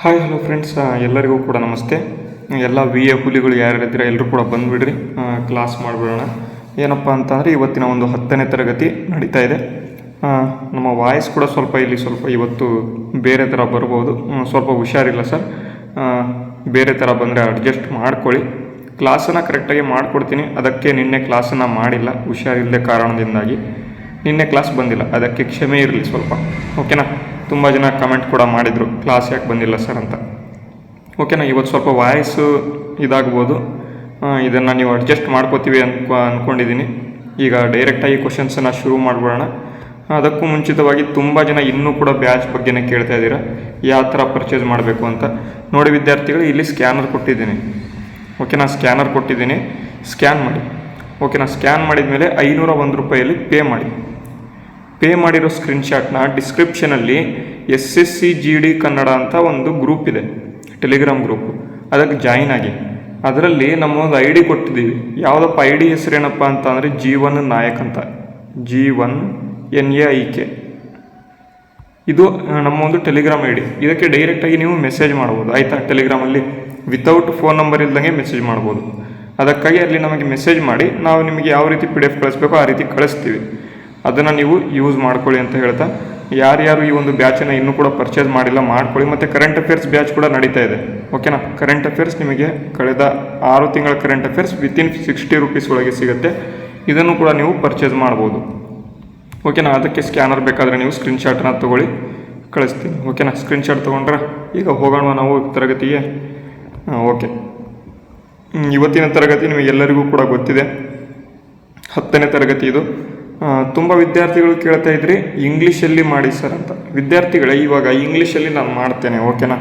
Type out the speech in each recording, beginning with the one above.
Hi hello friends, ಎಲ್ಲರಿಗೂ ಕೂಡ ನಮಸ್ತೆ. ಎಲ್ಲ ವಿ ಎ ಹುಲಿಗಳು ಯಾರ್ಯಾರಿದ್ದೀರ ಎಲ್ಲರೂ ಕೂಡ ಬಂದುಬಿಡ್ರಿ, ಕ್ಲಾಸ್ ಮಾಡಿಬಿಡೋಣ. ಏನಪ್ಪ ಅಂತಂದರೆ ಇವತ್ತಿನ ಒಂದು 10ನೇ ತರಗತಿ ನಡೀತಾ ಇದೆ. ನಮ್ಮ ವಾಯ್ಸ್ ಕೂಡ ಸ್ವಲ್ಪ ಇವತ್ತು ಬೇರೆ ಥರ ಬರ್ಬೋದು, ಸ್ವಲ್ಪ ಹುಷಾರಿಲ್ಲ ಸರ್. ಬೇರೆ ಥರ ಬಂದರೆ ಅಡ್ಜಸ್ಟ್ ಮಾಡ್ಕೊಳ್ಳಿ. ಕ್ಲಾಸನ್ನು ಕರೆಕ್ಟಾಗಿ ಮಾಡಿಕೊಡ್ತೀನಿ. ಅದಕ್ಕೆ ನಿನ್ನೆ ಕ್ಲಾಸನ್ನು ಮಾಡಿಲ್ಲ, ಹುಷಾರಿಲ್ಲದೆ ಕಾರಣದಿಂದಾಗಿ ನಿನ್ನೆ ಕ್ಲಾಸ್ ಬಂದಿಲ್ಲ. ಅದಕ್ಕೆ ಕ್ಷಮೆ ಇರಲಿ ಸ್ವಲ್ಪ, ಓಕೆನಾ. ತುಂಬ ಜನ ಕಮೆಂಟ್ ಕೂಡ ಮಾಡಿದರು, ಕ್ಲಾಸ್ ಯಾಕೆ ಬಂದಿಲ್ಲ ಸರ್ ಅಂತ. ಓಕೆನಾ, ಇವತ್ತು ಸ್ವಲ್ಪ ವಾಯ್ಸು ಇದಾಗ್ಬೋದು. ಇದನ್ನು ನೀವು ಅಡ್ಜಸ್ಟ್ ಮಾಡ್ಕೋತೀವಿ ಅಂದ್ಕೊಂಡಿದ್ದೀನಿ. ಈಗ ಡೈರೆಕ್ಟಾಗಿ ಕ್ವಶನ್ಸನ್ನು ಶುರು ಮಾಡಿಬಿಡೋಣ. ಅದಕ್ಕೂ ಮುಂಚಿತವಾಗಿ ತುಂಬ ಜನ ಇನ್ನೂ ಕೂಡ ಬ್ಯಾಚ್ ಬಗ್ಗೆನೇ ಕೇಳ್ತಾ ಇದ್ದೀರಾ, ಯಾವ ಥರ ಪರ್ಚೇಸ್ ಮಾಡಬೇಕು ಅಂತ. ನೋಡಿ ವಿದ್ಯಾರ್ಥಿಗಳು, ಇಲ್ಲಿ ಸ್ಕ್ಯಾನರ್ ಕೊಟ್ಟಿದ್ದೀನಿ. ಓಕೆನಾ, ಸ್ಕ್ಯಾನರ್ ಕೊಟ್ಟಿದ್ದೀನಿ, ಸ್ಕ್ಯಾನ್ ಮಾಡಿ. ಓಕೆನಾ, ಸ್ಕ್ಯಾನ್ ಮಾಡಿದ ಮೇಲೆ 501 ರೂಪಾಯಲ್ಲಿ ಪೇ ಮಾಡಿ. ಪೇ ಮಾಡಿರೋ ಸ್ಕ್ರೀನ್ಶಾಟ್ನ ಡಿಸ್ಕ್ರಿಪ್ಷನಲ್ಲಿ SSCGD ಕನ್ನಡ ಅಂತ ಒಂದು ಗ್ರೂಪ್ ಇದೆ, ಟೆಲಿಗ್ರಾಮ್ ಗ್ರೂಪು. ಅದಕ್ಕೆ ಜಾಯಿನ್ ಆಗಿ. ಅದರಲ್ಲಿ ನಮ್ಮೊಂದು ID ಕೊಟ್ಟಿದ್ದೀವಿ. ಯಾವುದಪ್ಪ ID ಹೆಸರೇನಪ್ಪ ಅಂತ ಅಂದರೆ G1 ನಾಯಕ್ ಅಂತ, G1 NAIK. ಇದು ನಮ್ಮ ಒಂದು ಟೆಲಿಗ್ರಾಮ್ ID. ಇದಕ್ಕೆ ಡೈರೆಕ್ಟಾಗಿ ನೀವು ಮೆಸೇಜ್ ಮಾಡ್ಬೋದು, ಆಯಿತಾ. ಟೆಲಿಗ್ರಾಮಲ್ಲಿ ವಿತೌಟ್ ಫೋನ್ ನಂಬರ್ ಇಲ್ದಂಗೆ ಮೆಸೇಜ್ ಮಾಡ್ಬೋದು. ಅದಕ್ಕಾಗಿ ಅಲ್ಲಿ ನಮಗೆ ಮೆಸೇಜ್ ಮಾಡಿ ನಾವು ನಿಮಗೆ ಯಾವ ರೀತಿ PDF ಕಳಿಸ್ಬೇಕೋ ಆ ರೀತಿ ಕಳಿಸ್ತೀವಿ. ಅದನ್ನು ನೀವು ಯೂಸ್ ಮಾಡ್ಕೊಳ್ಳಿ ಅಂತ ಹೇಳ್ತಾ, ಯಾರ್ಯಾರು ಈ ಒಂದು ಬ್ಯಾಚನ್ನು ಇನ್ನೂ ಕೂಡ ಪರ್ಚೇಸ್ ಮಾಡಿಲ್ಲ ಮಾಡ್ಕೊಳ್ಳಿ. ಮತ್ತು ಕರೆಂಟ್ ಅಫೇರ್ಸ್ ಬ್ಯಾಚ್ ಕೂಡ ನಡೀತಾ ಇದೆ, ಓಕೆನಾ. ಕರೆಂಟ್ ಅಫೇರ್ಸ್ ನಿಮಗೆ ಕಳೆದ 6 ತಿಂಗಳ ಕರೆಂಟ್ ಅಫೇರ್ಸ್ ವಿತಿನ್ 60 ರೂಪೀಸ್ ಒಳಗೆ ಸಿಗುತ್ತೆ. ಇದನ್ನು ಕೂಡ ನೀವು ಪರ್ಚೇಸ್ ಮಾಡ್ಬೋದು, ಓಕೆನಾ. ಅದಕ್ಕೆ ಸ್ಕ್ಯಾನರ್ ಬೇಕಾದರೆ ನೀವು ಸ್ಕ್ರೀನ್ಶಾಟನ್ನು ತೊಗೊಳ್ಳಿ, ಕಳಿಸ್ತೀನಿ, ಓಕೆನಾ. ಸ್ಕ್ರೀನ್ಶಾಟ್ ತೊಗೊಂಡ್ರೆ ಈಗ ಹೋಗೋಣ ನಾವು ತರಗತಿಗೆ. ಓಕೆ, ಇವತ್ತಿನ ತರಗತಿ ನಿಮಗೆಲ್ಲರಿಗೂ ಕೂಡ ಗೊತ್ತಿದೆ, 10ನೇ ತರಗತಿ ಇದು. ತುಂಬ ವಿದ್ಯಾರ್ಥಿಗಳು ಕೇಳ್ತಾ ಇದ್ರಿ ಇಂಗ್ಲೀಷಲ್ಲಿ ಮಾಡಿ ಸರ್ ಅಂತ. ವಿದ್ಯಾರ್ಥಿಗಳೇ, ಇವಾಗ ಇಂಗ್ಲೀಷಲ್ಲಿ ನಾನು ಮಾಡ್ತೇನೆ, ಓಕೆನಾ.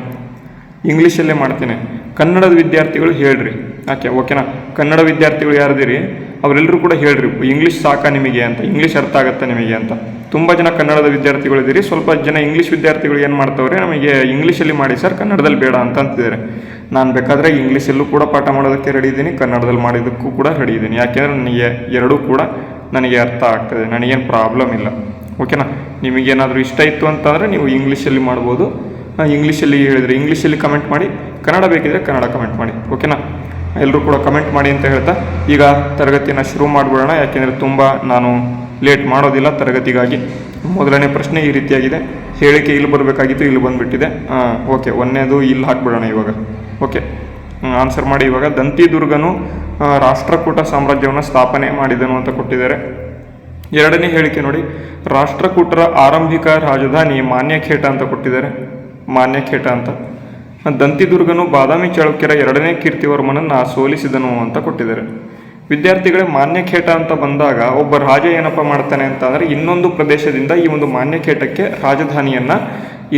ಇಂಗ್ಲೀಷಲ್ಲೇ ಮಾಡ್ತೇನೆ. ಕನ್ನಡದ ವಿದ್ಯಾರ್ಥಿಗಳು ಹೇಳ್ರಿ ಯಾಕೆ, ಓಕೆನಾ. ಕನ್ನಡ ವಿದ್ಯಾರ್ಥಿಗಳು ಯಾರಿದ್ದೀರಿ ಅವರೆಲ್ಲರೂ ಕೂಡ ಹೇಳ್ರಿ, ಇಂಗ್ಲೀಷ್ ಸಾಕಾ ನಿಮಗೆ ಅಂತ, ಇಂಗ್ಲೀಷ್ ಅರ್ಥ ಆಗುತ್ತಾ ನಿಮಗೆ ಅಂತ. ತುಂಬ ಜನ ಕನ್ನಡದ ವಿದ್ಯಾರ್ಥಿಗಳಿದ್ದೀರಿ. ಸ್ವಲ್ಪ ಜನ ಇಂಗ್ಲೀಷ್ ವಿದ್ಯಾರ್ಥಿಗಳು ಏನು ಮಾಡ್ತವ್ರೆ, ನಮಗೆ ಇಂಗ್ಲೀಷಲ್ಲಿ ಮಾಡಿ ಸರ್, ಕನ್ನಡದಲ್ಲಿ ಬೇಡ ಅಂತ ಅಂತಿದ್ದಾರೆ. ನಾನು ಬೇಕಾದರೆ ಇಂಗ್ಲೀಷಲ್ಲೂ ಕೂಡ ಪಾಠ ಮಾಡೋದಕ್ಕೆ ರೆಡಿ ಇದ್ದೀನಿ, ಕನ್ನಡದಲ್ಲಿ ಮಾಡೋದಕ್ಕೂ ಕೂಡ ರೆಡಿ ಇದ್ದೀನಿ. ಯಾಕೆಂದರೆ ನನಗೆ ಎರಡೂ ಕೂಡ ನನಗೆ ಅರ್ಥ ಆಗ್ತದೆ, ನನಗೇನು ಪ್ರಾಬ್ಲಮ್ ಇಲ್ಲ, ಓಕೆನಾ. ನಿಮಗೇನಾದರೂ ಇಷ್ಟ ಇತ್ತು ಅಂತಂದರೆ ನೀವು ಇಂಗ್ಲೀಷಲ್ಲಿ ಮಾಡ್ಬೋದು. ಇಂಗ್ಲೀಷಲ್ಲಿ ಹೇಳಿದರೆ ಇಂಗ್ಲೀಷಲ್ಲಿ ಕಮೆಂಟ್ ಮಾಡಿ, ಕನ್ನಡ ಬೇಕಿದ್ರೆ ಕನ್ನಡ ಕಮೆಂಟ್ ಮಾಡಿ, ಓಕೆನಾ. ಎಲ್ಲರೂ ಕೂಡ ಕಮೆಂಟ್ ಮಾಡಿ ಅಂತ ಹೇಳ್ತಾ ಈಗ ತರಗತಿಯನ್ನು ಶುರು ಮಾಡಿಬಿಡೋಣ. ಯಾಕೆಂದರೆ ತುಂಬ ನಾನು ಲೇಟ್ ಮಾಡೋದಿಲ್ಲ ತರಗತಿಗಾಗಿ. ಮೊದಲನೇ ಪ್ರಶ್ನೆ ಈ ರೀತಿಯಾಗಿದೆ. ಹೇಳಿಕೆ ಇಲ್ಲಿ ಬರಬೇಕಾಗಿತ್ತು, ಇಲ್ಲಿ ಬಂದುಬಿಟ್ಟಿದೆ. ಓಕೆ, ಒಂದನೇದು ಇಲ್ಲಿ ಹಾಕ್ಬಿಡೋಣ ಇವಾಗ. ಓಕೆ, ಆನ್ಸರ್ ಮಾಡಿ. ಇವಾಗ ದಂತಿದುರ್ಗನು ರಾಷ್ಟ್ರಕೂಟ ಸಾಮ್ರಾಜ್ಯವನ್ನು ಸ್ಥಾಪನೆ ಮಾಡಿದನು ಅಂತ ಕೊಟ್ಟಿದ್ದಾರೆ. ಎರಡನೇ ಹೇಳಿಕೆ ನೋಡಿ, ರಾಷ್ಟ್ರಕೂಟರ ಆರಂಭಿಕ ರಾಜಧಾನಿ ಮಾನ್ಯಖೇಟ ಅಂತ ಕೊಟ್ಟಿದ್ದಾರೆ, ಮಾನ್ಯಖೇಟ ಅಂತ. ದಂತಿದುರ್ಗನು ಬಾದಾಮಿ ಚಾಳುಕ್ಯರ 2ನೇ ಕೀರ್ತಿವರ್ಮನನ್ನು ಸೋಲಿಸಿದನು ಅಂತ ಕೊಟ್ಟಿದ್ದಾರೆ. ವಿದ್ಯಾರ್ಥಿಗಳೇ, ಮಾನ್ಯಖೇಟ ಅಂತ ಬಂದಾಗ ಒಬ್ಬ ರಾಜ ಏನಪ್ಪ ಮಾಡ್ತಾನೆ ಅಂತ ಅಂದರೆ, ಇನ್ನೊಂದು ಪ್ರದೇಶದಿಂದ ಈ ಒಂದು ಮಾನ್ಯಖೇಟಕ್ಕೆ ರಾಜಧಾನಿಯನ್ನು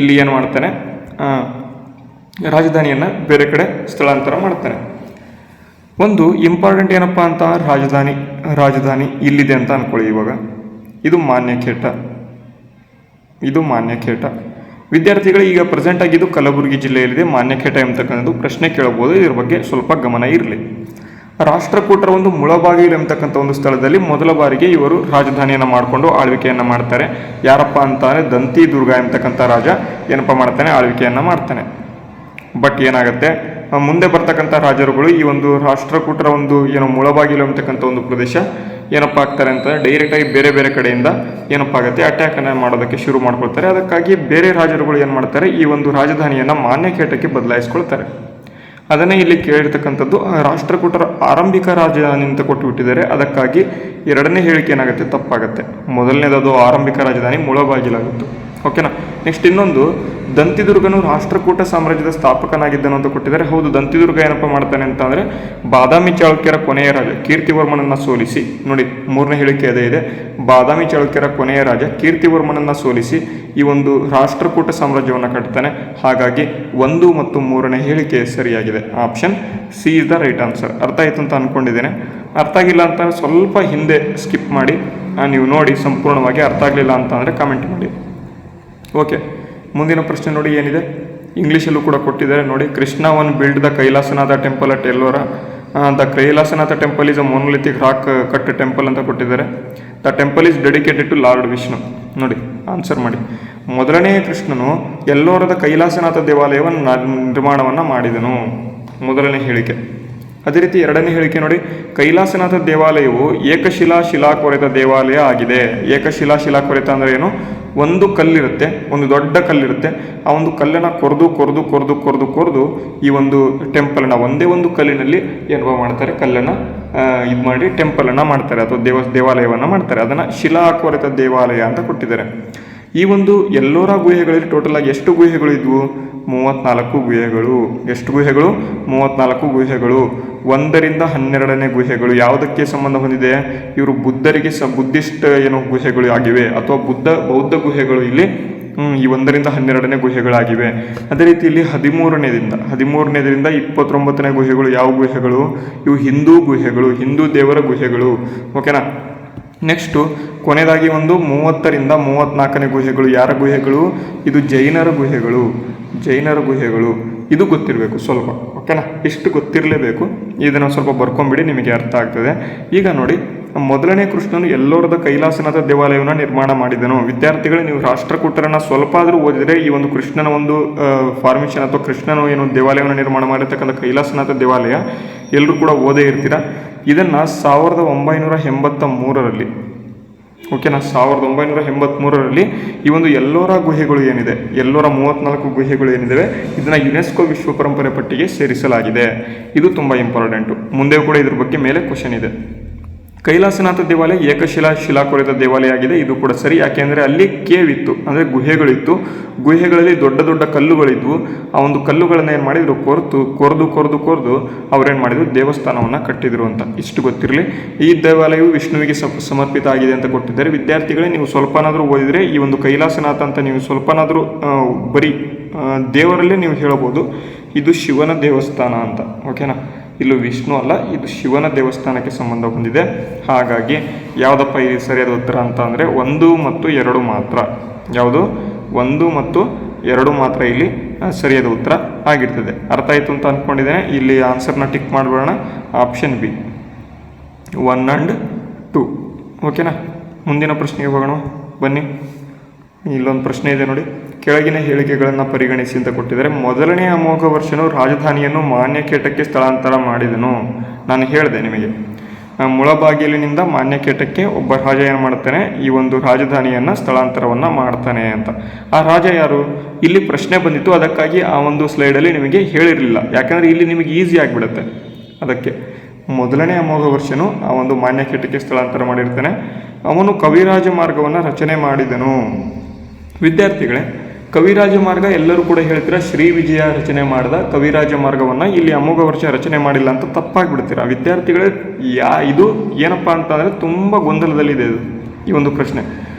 ಇಲ್ಲಿ ಏನು ಮಾಡ್ತಾನೆ, ರಾಜಧಾನಿಯನ್ನು ಬೇರೆ ಕಡೆ ಸ್ಥಳಾಂತರ ಮಾಡ್ತಾನೆ. ಒಂದು ಇಂಪಾರ್ಟೆಂಟ್ ಏನಪ್ಪ ಅಂತ ರಾಜಧಾನಿ ಇಲ್ಲಿದೆ ಅಂತ ಅಂದ್ಕೊಳ್ಳಿ. ಇವಾಗ ಇದು ಮಾನ್ಯಖೇಟ. ವಿದ್ಯಾರ್ಥಿಗಳು, ಈಗ ಪ್ರೆಸೆಂಟ್ ಆಗಿದ್ದು ಕಲಬುರಗಿ ಜಿಲ್ಲೆಯಲ್ಲಿದೆ ಮಾನ್ಯಖೇಟ ಎಂಬತಕ್ಕಂಥದ್ದು. ಪ್ರಶ್ನೆ ಕೇಳಬಹುದು, ಇದ್ರ ಬಗ್ಗೆ ಸ್ವಲ್ಪ ಗಮನ ಇರಲಿ. ರಾಷ್ಟ್ರಕೂಟರ ಒಂದು ಮುಳಬಾಗಿಲು ಎಂಬತಕ್ಕಂಥ ಒಂದು ಸ್ಥಳದಲ್ಲಿ ಮೊದಲ ಬಾರಿಗೆ ಇವರು ರಾಜಧಾನಿಯನ್ನು ಮಾಡಿಕೊಂಡು ಆಳ್ವಿಕೆಯನ್ನು ಮಾಡ್ತಾರೆ. ಯಾರಪ್ಪ ಅಂತಾರೆ, ದಂತಿದುರ್ಗ ಎಂಬತಕ್ಕಂಥ ರಾಜ ಏನಪ್ಪ ಮಾಡ್ತಾನೆ, ಆಳ್ವಿಕೆಯನ್ನು ಮಾಡ್ತಾನೆ. ಬಟ್ ಏನಾಗುತ್ತೆ, ಮುಂದೆ ಬರ್ತಕ್ಕಂಥ ರಾಜರುಗಳು ಈ ಒಂದು ರಾಷ್ಟ್ರಕೂಟರ ಒಂದು ಮುಳಬಾಗಿಲು ಅಂತಕ್ಕಂಥ ಒಂದು ಪ್ರದೇಶ ಏನಪ್ಪ ಆಗ್ತಾರೆ ಅಂತ ಡೈರೆಕ್ಟಾಗಿ ಬೇರೆ ಬೇರೆ ಕಡೆಯಿಂದ ಏನಪ್ಪ ಆಗುತ್ತೆ, ಅಟ್ಯಾಕನ್ನು ಮಾಡೋದಕ್ಕೆ ಶುರು ಮಾಡ್ಕೊಳ್ತಾರೆ. ಅದಕ್ಕಾಗಿ ಬೇರೆ ರಾಜರುಗಳು ಏನು ಮಾಡ್ತಾರೆ, ಈ ಒಂದು ರಾಜಧಾನಿಯನ್ನು ಮಾನ್ಯಖೇಟಕ್ಕೆ ಬದಲಾಯಿಸ್ಕೊಳ್ತಾರೆ. ಅದನ್ನೇ ಇಲ್ಲಿ ಕೇಳಿರ್ತಕ್ಕಂಥದ್ದು ರಾಷ್ಟ್ರಕೂಟರ ಆರಂಭಿಕ ರಾಜಧಾನಿ ಅಂತ ಕೊಟ್ಟುಬಿಟ್ಟಿದ್ದಾರೆ. ಅದಕ್ಕಾಗಿ ಎರಡನೇ ಹೇಳಿಕೆ ಏನಾಗುತ್ತೆ, ತಪ್ಪಾಗುತ್ತೆ. ಮೊದಲನೇದು ಆರಂಭಿಕ ರಾಜಧಾನಿ ಮುಳಬಾಗಿಲಾಗುತ್ತೆ, ಓಕೆನಾ. ನೆಕ್ಸ್ಟ್ ಇನ್ನೊಂದು, ದಂತಿದುರ್ಗನು ರಾಷ್ಟ್ರಕೂಟ ಸಾಮ್ರಾಜ್ಯದ ಸ್ಥಾಪಕನಾಗಿದ್ದನು ಅಂತ ಕೊಟ್ಟಿದ್ದಾರೆ. ಹೌದು, ದಂತಿದುರ್ಗ ಏನಪ್ಪ ಮಾಡ್ತಾನೆ ಅಂತ ಅಂದರೆ ಬಾದಾಮಿ ಚಾಳುಕ್ಯರ ಕೊನೆಯ ರಾಜ ಕೀರ್ತಿವರ್ಮನನ್ನು ಸೋಲಿಸಿ, ನೋಡಿ ಮೂರನೇ ಹೇಳಿಕೆ ಅದೇ ಇದೆ, ಬಾದಾಮಿ ಚಾಳುಕ್ಯರ ಕೊನೆಯ ರಾಜ ಕೀರ್ತಿವರ್ಮನನ್ನು ಸೋಲಿಸಿ ಈ ಒಂದು ರಾಷ್ಟ್ರಕೂಟ ಸಾಮ್ರಾಜ್ಯವನ್ನು ಕಟ್ತಾನೆ. ಹಾಗಾಗಿ 1 ಮತ್ತು 3ನೇ ಹೇಳಿಕೆ ಸರಿಯಾಗಿದೆ. Option C is the right answer. ಅರ್ಥ ಆಯಿತು ಅಂತ ಅಂದ್ಕೊಂಡಿದ್ದೇನೆ. ಅರ್ಥ ಆಗಿಲ್ಲ ಅಂತ ಸ್ವಲ್ಪ ಹಿಂದೆ ಸ್ಕಿಪ್ ಮಾಡಿ ನೀವು ನೋಡಿ, ಸಂಪೂರ್ಣವಾಗಿ ಅರ್ಥ ಆಗಲಿಲ್ಲ ಅಂತ ಅಂದರೆ ಕಮೆಂಟ್ ಮಾಡಿ. ಓಕೆ, ಮುಂದಿನ ಪ್ರಶ್ನೆ ನೋಡಿ ಏನಿದೆ, ಇಂಗ್ಲೀಷಲ್ಲೂ ಕೂಡ ಕೊಟ್ಟಿದ್ದಾರೆ ನೋಡಿ. Krishna one build the Kailasanatha temple at Ellora. The Kailasanatha temple is a monolithic rock cut temple ಅಂತ ಕೊಟ್ಟಿದ್ದಾರೆ. The temple is dedicated to lord Vishnu. ನೋಡಿ ಆನ್ಸರ್ ಮಾಡಿ. ಮೊದಲನೆಯ ಕೃಷ್ಣನು ಎಲ್ಲೋರದ ಕೈಲಾಸನಾಥ ದೇವಾಲಯವನ್ನು ನಿರ್ಮಾಣವನ್ನು ಮಾಡಿದನು, ಮೊದಲನೇ ಹೇಳಿಕೆ. ಅದೇ ರೀತಿ ಎರಡನೇ ಹೇಳಿಕೆ ನೋಡಿ, ಕೈಲಾಸನಾಥ ದೇವಾಲಯವು ಏಕಶಿಲಾ ಶಿಲಾಕೊರೆತ ದೇವಾಲಯ ಆಗಿದೆ. ಏಕಶಿಲಾ ಶಿಲಾಕೊರೆತ ಅಂದರೆ ಏನು? ಒಂದು ಕಲ್ಲಿರುತ್ತೆ, ಒಂದು ದೊಡ್ಡ ಕಲ್ಲಿರುತ್ತೆ. ಆ ಒಂದು ಕಲ್ಲನ್ನು ಕೊರೆದು ಈ ಒಂದು ಟೆಂಪಲನ್ನು ಒಂದೇ ಒಂದು ಕಲ್ಲಿನಲ್ಲಿ ಏನೋ ಮಾಡ್ತಾರೆ, ಕಲ್ಲನ್ನು ಇದು ಮಾಡಿ ಟೆಂಪಲನ್ನು ಮಾಡ್ತಾರೆ ಅಥವಾ ದೇವಾಲಯವನ್ನು ಮಾಡ್ತಾರೆ. ಅದನ್ನು ಶಿಲಾಕೊರೆತ ದೇವಾಲಯ ಅಂತ ಕೊಟ್ಟಿದ್ದಾರೆ. ಈ ಒಂದು ಎಲ್ಲೋರ ಗುಹೆಗಳಲ್ಲಿ ಟೋಟಲ್ ಆಗಿ ಎಷ್ಟು ಗುಹೆಗಳು ಇದ್ವು? 34 ಗುಹೆಗಳು. ಎಷ್ಟು ಗುಹೆಗಳು? 34 ಗುಹೆಗಳು. 1ರಿಂದ 12ನೇ ಗುಹೆಗಳು ಯಾವುದಕ್ಕೆ ಸಂಬಂಧ ಹೊಂದಿದೆ? ಇವರು ಬುದ್ಧರಿಗೆ ಬುದ್ಧಿಸ್ಟ್ ಏನು ಗುಹೆಗಳು ಆಗಿವೆ ಅಥವಾ ಬೌದ್ಧ ಗುಹೆಗಳು ಇಲ್ಲಿ ಈ 1ರಿಂದ 12ನೇ ಗುಹೆಗಳಾಗಿವೆ. ಅದೇ ರೀತಿ ಇಲ್ಲಿ 13ನೇದಿಂದ 29ನೇ ಗುಹೆಗಳು ಯಾವ ಗುಹೆಗಳು? ಇವು ಹಿಂದೂ ಗುಹೆಗಳು, ಹಿಂದೂ ದೇವರ ಗುಹೆಗಳು. ಓಕೆನಾ. ನೆಕ್ಸ್ಟು ಕೊನೆಯದಾಗಿ ಒಂದು 30ರಿಂದ 34ನೇ ಗುಹೆಗಳು ಯಾರ ಗುಹೆಗಳು? ಇದು ಜೈನರ ಗುಹೆಗಳು. ಇದು ಗೊತ್ತಿರಬೇಕು ಸ್ವಲ್ಪ. ಓಕೆನಾ, ಇಷ್ಟು ಗೊತ್ತಿರಲೇಬೇಕು. ಇದನ್ನು ಸ್ವಲ್ಪ ಬರ್ಕೊಂಬಿಡಿ, ನಿಮಗೆ ಅರ್ಥ ಆಗ್ತದೆ. ಈಗ ನೋಡಿ, ಮೊದಲನೇ ಕೃಷ್ಣನು ಎಲ್ಲೋರದ ಕೈಲಾಸನಾಥ ದೇವಾಲಯವನ್ನು ನಿರ್ಮಾಣ ಮಾಡಿದನು. ವಿದ್ಯಾರ್ಥಿಗಳು, ನೀವು ರಾಷ್ಟ್ರಕೂಟರನ್ನು ಸ್ವಲ್ಪ ಆದರೂ ಓದಿದರೆ ಈ ಒಂದು ಕೃಷ್ಣನ ಒಂದು ಫಾರ್ಮೇಷನ್ ಅಥವಾ ಕೃಷ್ಣನು ಏನು ದೇವಾಲಯವನ್ನು ನಿರ್ಮಾಣ ಮಾಡಿರ್ತಕ್ಕಂಥ ಕೈಲಾಸನಾಥ ದೇವಾಲಯ ಎಲ್ಲರೂ ಕೂಡ ಓದೇ ಇರ್ತೀರ. ಇದನ್ನು 1983ರಲ್ಲಿ, ಓಕೆನಾ, 1983ರಲ್ಲಿ ಈ ಒಂದು ಎಲ್ಲೋರ ಗುಹೆಗಳು ಏನಿದೆ, ಎಲ್ಲೋರ 34 ಗುಹೆಗಳು ಏನಿದೆ, ಇದನ್ನು ಯುನೆಸ್ಕೋ ವಿಶ್ವ ಪರಂಪರೆ ಪಟ್ಟಿಗೆ ಸೇರಿಸಲಾಗಿದೆ. ಇದು ತುಂಬ ಇಂಪಾರ್ಟೆಂಟು. ಮುಂದೆ ಕೂಡ ಇದ್ರ ಬಗ್ಗೆ ಮೇಲೆ ಕ್ವಶನ್ ಇದೆ. ಕೈಲಾಸನಾಥ ದೇವಾಲಯ ಏಕಶಿಲಾ ಶಿಲಾಕೊರೆತ ದೇವಾಲಯ ಆಗಿದೆ. ಇದು ಕೂಡ ಸರಿ. ಯಾಕೆಂದರೆ ಅಲ್ಲಿ ಕೇವ್ ಇತ್ತು, ಅಂದರೆ ಗುಹೆಗಳಿತ್ತು. ಗುಹೆಗಳಲ್ಲಿ ದೊಡ್ಡ ದೊಡ್ಡ ಕಲ್ಲುಗಳಿದ್ವು. ಆ ಒಂದು ಕಲ್ಲುಗಳನ್ನು ಏನು ಮಾಡಿದರು? ಕೊರೆದು ಅವ್ರೇನು ಮಾಡಿದರು? ದೇವಸ್ಥಾನವನ್ನು ಕಟ್ಟಿದರು ಅಂತ. ಇಷ್ಟು ಗೊತ್ತಿರಲಿ. ಈ ದೇವಾಲಯವು ವಿಷ್ಣುವಿಗೆ ಸಮರ್ಪಿತ ಆಗಿದೆ ಅಂತ ಕೊಟ್ಟಿದ್ದಾರೆ. ವಿದ್ಯಾರ್ಥಿಗಳೇ, ನೀವು ಸ್ವಲ್ಪನಾದರೂ ಓದಿದರೆ ಈ ಒಂದು ಕೈಲಾಸನಾಥ ಅಂತ ನೀವು ಸ್ವಲ್ಪನಾದರೂ ಬರೀ ದೇವರಲ್ಲೇ ನೀವು ಹೇಳಬಹುದು ಇದು ಶಿವನ ದೇವಸ್ಥಾನ ಅಂತ. ಓಕೆನಾ, ಇಲ್ಲೂ ವಿಷ್ಣು ಅಲ್ಲ, ಇದು ಶಿವನ ದೇವಸ್ಥಾನಕ್ಕೆ ಸಂಬಂಧ ಹೊಂದಿದೆ. ಹಾಗಾಗಿ ಯಾವುದಪ್ಪ ಈ ಸರಿಯಾದ ಉತ್ತರ ಅಂತ ಅಂದರೆ 1 ಮತ್ತು 2 ಮಾತ್ರ. ಯಾವುದು? 1 ಮತ್ತು 2 ಮಾತ್ರ ಇಲ್ಲಿ ಸರಿಯಾದ ಉತ್ತರ ಆಗಿರ್ತದೆ. ಅರ್ಥ ಆಯಿತು ಅಂತ ಅಂದ್ಕೊಂಡಿದ್ದೇನೆ. ಇಲ್ಲಿ ಆನ್ಸರ್ನ ಟಿಕ್ ಮಾಡಿಬಿಡೋಣ. Option B 1 and 2. ಓಕೆನಾ. ಮುಂದಿನ ಪ್ರಶ್ನೆಗೆ ಹೋಗೋಣ ಬನ್ನಿ. ಇಲ್ಲೊಂದು ಪ್ರಶ್ನೆ ಇದೆ ನೋಡಿ. ಕೆಳಗಿನ ಹೇಳಿಕೆಗಳನ್ನು ಪರಿಗಣಿಸಿ ಅಂತ ಕೊಟ್ಟಿದ್ದಾರೆ. ಮೊದಲನೇ ಅಮೋಘ ವರ್ಷನು ರಾಜಧಾನಿಯನ್ನು ಮಾನ್ಯಕೇಟಕ್ಕೆ ಸ್ಥಳಾಂತರ ಮಾಡಿದನು. ನಾನು ಹೇಳಿದೆ ನಿಮಗೆ, ಮುಳಬಾಗಿಲಿನಿಂದ ಮಾನ್ಯಕೇಟಕ್ಕೆ ಒಬ್ಬ ರಾಜ ಏನು ಮಾಡ್ತಾನೆ? ಈ ಒಂದು ರಾಜಧಾನಿಯನ್ನು ಸ್ಥಳಾಂತರವನ್ನು ಮಾಡ್ತಾನೆ ಅಂತ. ಆ ರಾಜ ಯಾರು? ಇಲ್ಲಿ ಪ್ರಶ್ನೆ ಬಂದಿತ್ತು, ಅದಕ್ಕಾಗಿ ಆ ಒಂದು ಸ್ಲೈಡಲ್ಲಿ ನಿಮಗೆ ಹೇಳಿರಲಿಲ್ಲ. ಯಾಕಂದರೆ ಇಲ್ಲಿ ನಿಮಗೆ ಈಸಿ ಆಗಿಬಿಡುತ್ತೆ. ಅದಕ್ಕೆ ಮೊದಲನೇ ಅಮೋಘ ವರ್ಷನು ಆ ಒಂದು ಮಾನ್ಯಕೇಟಕ್ಕೆ ಸ್ಥಳಾಂತರ ಮಾಡಿರ್ತಾನೆ. ಅವನು ಕವಿರಾಜ ಮಾರ್ಗವನ್ನು ರಚನೆ ಮಾಡಿದನು. ವಿದ್ಯಾರ್ಥಿಗಳೇ, ಕವಿರಾಜ ಮಾರ್ಗ ಎಲ್ಲರೂ ಕೂಡ ಹೇಳ್ತೀರಾ ಶ್ರೀ ವಿಜಯ ರಚನೆ ಮಾಡಿದ ಕವಿರಾಜ ಮಾರ್ಗವನ್ನು ಇಲ್ಲಿ ಅಮೋಘ ವರ್ಷ ರಚನೆ ಮಾಡಿಲ್ಲ ಅಂತ ತಪ್ಪಾಗಿಬಿಡ್ತೀರಾ. ವಿದ್ಯಾರ್ಥಿಗಳೇ, ಇದು ಏನಪ್ಪ ಅಂತಂದರೆ ತುಂಬ ಗೊಂದಲದಲ್ಲಿದೆ ಇದು ಈ ಒಂದು ಪ್ರಶ್ನೆ.